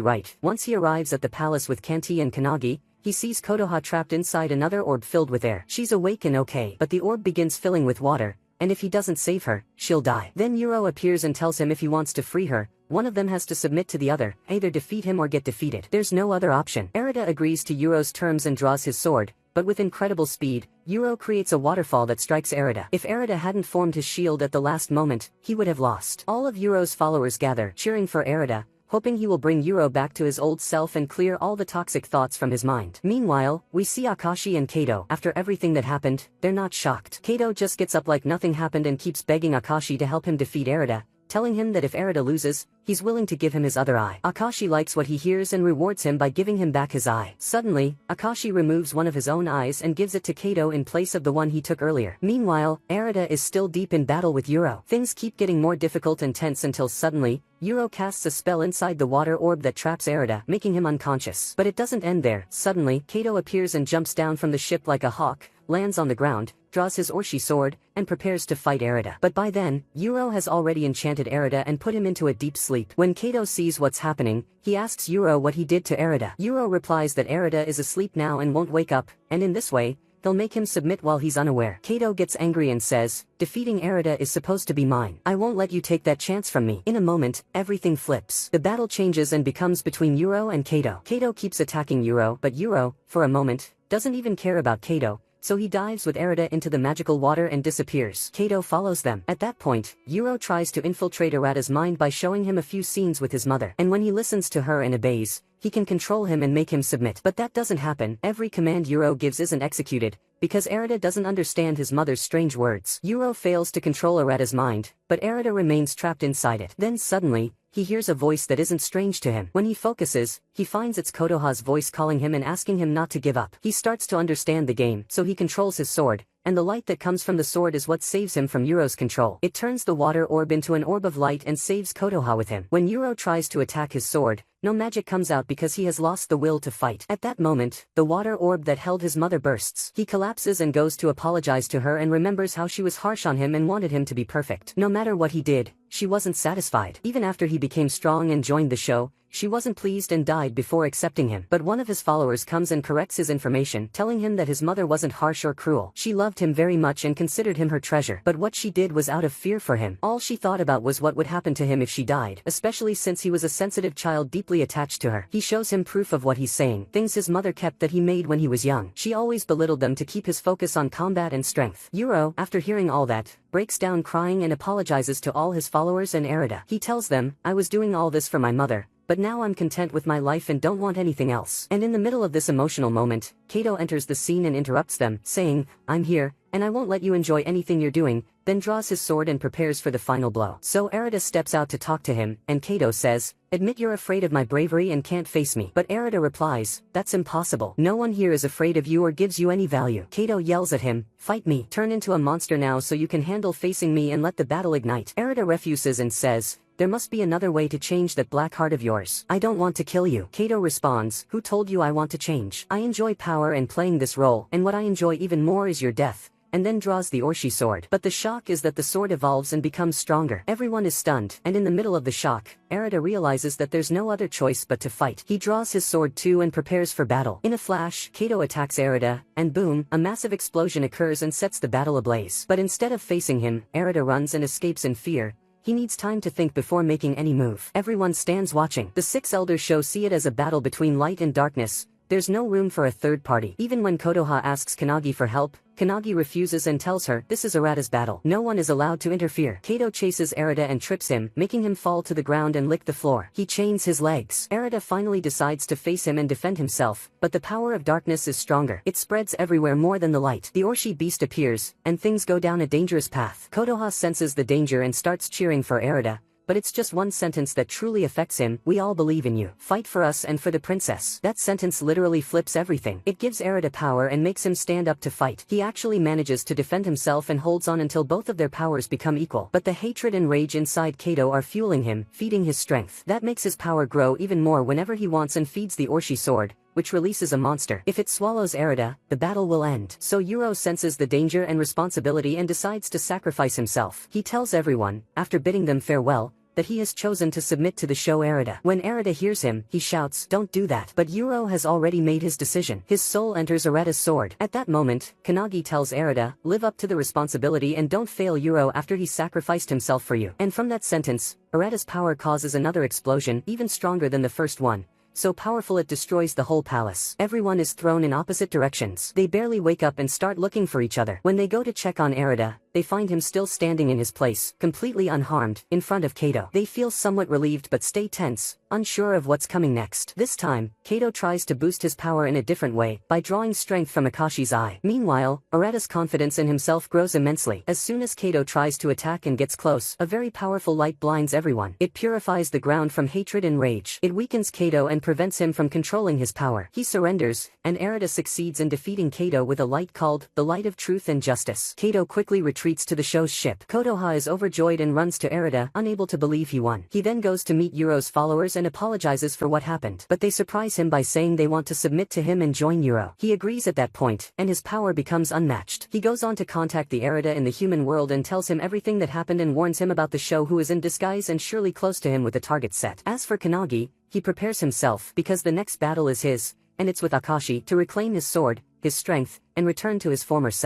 right. Once he arrives at the palace with Kenti and Kanagi, he sees Kotoha trapped inside another orb filled with air. She's awake and okay, but the orb begins filling with water, and if he doesn't save her, she'll die. Then Yuro appears and tells him if he wants to free her, one of them has to submit to the other, either defeat him or get defeated. There's no other option. Erida agrees to Yuro's terms and draws his sword, but with incredible speed, Yuro creates a waterfall that strikes Erida. If Erida hadn't formed his shield at the last moment, he would have lost. All of Yuro's followers gather, cheering for Erida, hoping he will bring Yuro back to his old self and clear all the toxic thoughts from his mind. Meanwhile, we see Akashi and Kato. After everything that happened, they're not shocked. Kato just gets up like nothing happened and keeps begging Akashi to help him defeat Erida, telling him that if Erida loses, he's willing to give him his other eye. Akashi likes what he hears and rewards him by giving him back his eye. Suddenly, Akashi removes one of his own eyes and gives it to Kato in place of the one he took earlier. Meanwhile, Erida is still deep in battle with Yuro. Things keep getting more difficult and tense until suddenly, Yuro casts a spell inside the water orb that traps Erida, making him unconscious. But it doesn't end there. Suddenly, Kato appears and jumps down from the ship like a hawk, lands on the ground, draws his Orshi sword, and prepares to fight Erida. But by then, Yuro has already enchanted Erida and put him into a deep sleep. When Kato sees what's happening, he asks Yuro what he did to Erida. Yuro replies that Erida is asleep now and won't wake up, and in this way, they'll make him submit while he's unaware. Kato gets angry and says, "Defeating Erida is supposed to be mine. I won't let you take that chance from me." In a moment, everything flips. The battle changes and becomes between Yuro and Kato. Kato keeps attacking Yuro, but Yuro, for a moment, doesn't even care about Kato, so he dives with Erida into the magical water and disappears. Kato follows them. At that point, Yuro tries to infiltrate Erida's mind by showing him a few scenes with his mother. And when he listens to her and obeys, he can control him and make him submit. But that doesn't happen. Every command Yuro gives isn't executed, because Erida doesn't understand his mother's strange words. Yuro fails to control Erida's mind, but Erida remains trapped inside it. Then suddenly, he hears a voice that isn't strange to him. When he focuses, he finds it's Kotoha's voice calling him and asking him not to give up. He starts to understand the game, so he controls his sword, and the light that comes from the sword is what saves him from Yuro's control. It turns the water orb into an orb of light and saves Kotoha with him. When Yuro tries to attack his sword, no magic comes out because he has lost the will to fight. At that moment, the water orb that held his mother bursts. He collapses and goes to apologize to her and remembers how she was harsh on him and wanted him to be perfect. No matter what he did, she wasn't satisfied. Even after he became strong and joined the show, she wasn't pleased and died before accepting him. But one of his followers comes and corrects his information, telling him that his mother wasn't harsh or cruel. She loved him very much and considered him her treasure. But what she did was out of fear for him. All she thought about was what would happen to him if she died, especially since he was a sensitive child deeply attached to her. He shows him proof of what he's saying, things his mother kept that he made when he was young. She always belittled them to keep his focus on combat and strength. Yuro, after hearing all that, breaks down crying and apologizes to all his followers and Erida. He tells them, "I was doing all this for my mother, but now I'm content with my life and don't want anything else." And in the middle of this emotional moment, Kato enters the scene and interrupts them, saying, "I'm here, and I won't let you enjoy anything you're doing," then draws his sword and prepares for the final blow. So Erida steps out to talk to him, and Kato says, "Admit you're afraid of my bravery and can't face me." But Erida replies, "That's impossible. No one here is afraid of you or gives you any value." Kato yells at him, "Fight me. Turn into a monster now so you can handle facing me and let the battle ignite." Erida refuses and says, "There must be another way to change that black heart of yours. I don't want to kill you." Kato responds, "Who told you I want to change? I enjoy power and playing this role, and what I enjoy even more is your death," and then draws the Orshi sword. But the shock is that the sword evolves and becomes stronger. Everyone is stunned, and in the middle of the shock, Erida realizes that there's no other choice but to fight. He draws his sword too and prepares for battle. In a flash, Kato attacks Erida, and boom, a massive explosion occurs and sets the battle ablaze. But instead of facing him, Erida runs and escapes in fear, he needs time to think before making any move. Everyone stands watching. The 6 elders see it as a battle between light and darkness. There's no room for a third party. Even when Konoha asks Kanagi for help, Kanagi refuses and tells her this is Arata's battle. No one is allowed to interfere. Kato chases Arata and trips him, making him fall to the ground and lick the floor. He chains his legs. Arata finally decides to face him and defend himself, but the power of darkness is stronger. It spreads everywhere more than the light. The Orshi beast appears, and things go down a dangerous path. Konoha senses the danger and starts cheering for Arata. But it's just one sentence that truly affects him: we all believe in you. Fight for us and for the princess. That sentence literally flips everything. It gives Arata power and makes him stand up to fight. He actually manages to defend himself and holds on until both of their powers become equal. But the hatred and rage inside Kato are fueling him, feeding his strength. That makes his power grow even more whenever he wants and feeds the Orshi sword, which releases a monster. If it swallows Arata, the battle will end. So Yuro senses the danger and responsibility and decides to sacrifice himself. He tells everyone, after bidding them farewell, that he has chosen to submit to the show Arata. When Arata hears him, he shouts, "Don't do that." But Yuro has already made his decision. His soul enters Arata's sword. At that moment, Kanagi tells Arata, "Live up to the responsibility and don't fail Yuro after he sacrificed himself for you." And from that sentence, Arata's power causes another explosion, even stronger than the first one. So powerful it destroys the whole palace. Everyone is thrown in opposite directions. They barely wake up and start looking for each other. When they go to check on Arata, they find him still standing in his place, completely unharmed, in front of Kato. They feel somewhat relieved but stay tense, unsure of what's coming next. This time, Kato tries to boost his power in a different way, by drawing strength from Akashi's eye. Meanwhile, Arata's confidence in himself grows immensely. As soon as Kato tries to attack and gets close, a very powerful light blinds everyone. It purifies the ground from hatred and rage. It weakens Kato and prevents him from controlling his power. He surrenders, and Arata succeeds in defeating Kato with a light called the Light of Truth and Justice. Kato quickly retreats to the show's ship. Konoha is overjoyed and runs to Arata, unable to believe he won. He then goes to meet Yuro's followers and apologizes for what happened. But they surprise him by saying they want to submit to him and join Yuro. He agrees at that point, and his power becomes unmatched. He goes on to contact the Arata in the human world and tells him everything that happened and warns him about the show, who is in disguise and surely close to him with the target set. As for Kanagi, he prepares himself because the next battle is his, and it's with Akashi, to reclaim his sword, his strength, and return to his former self.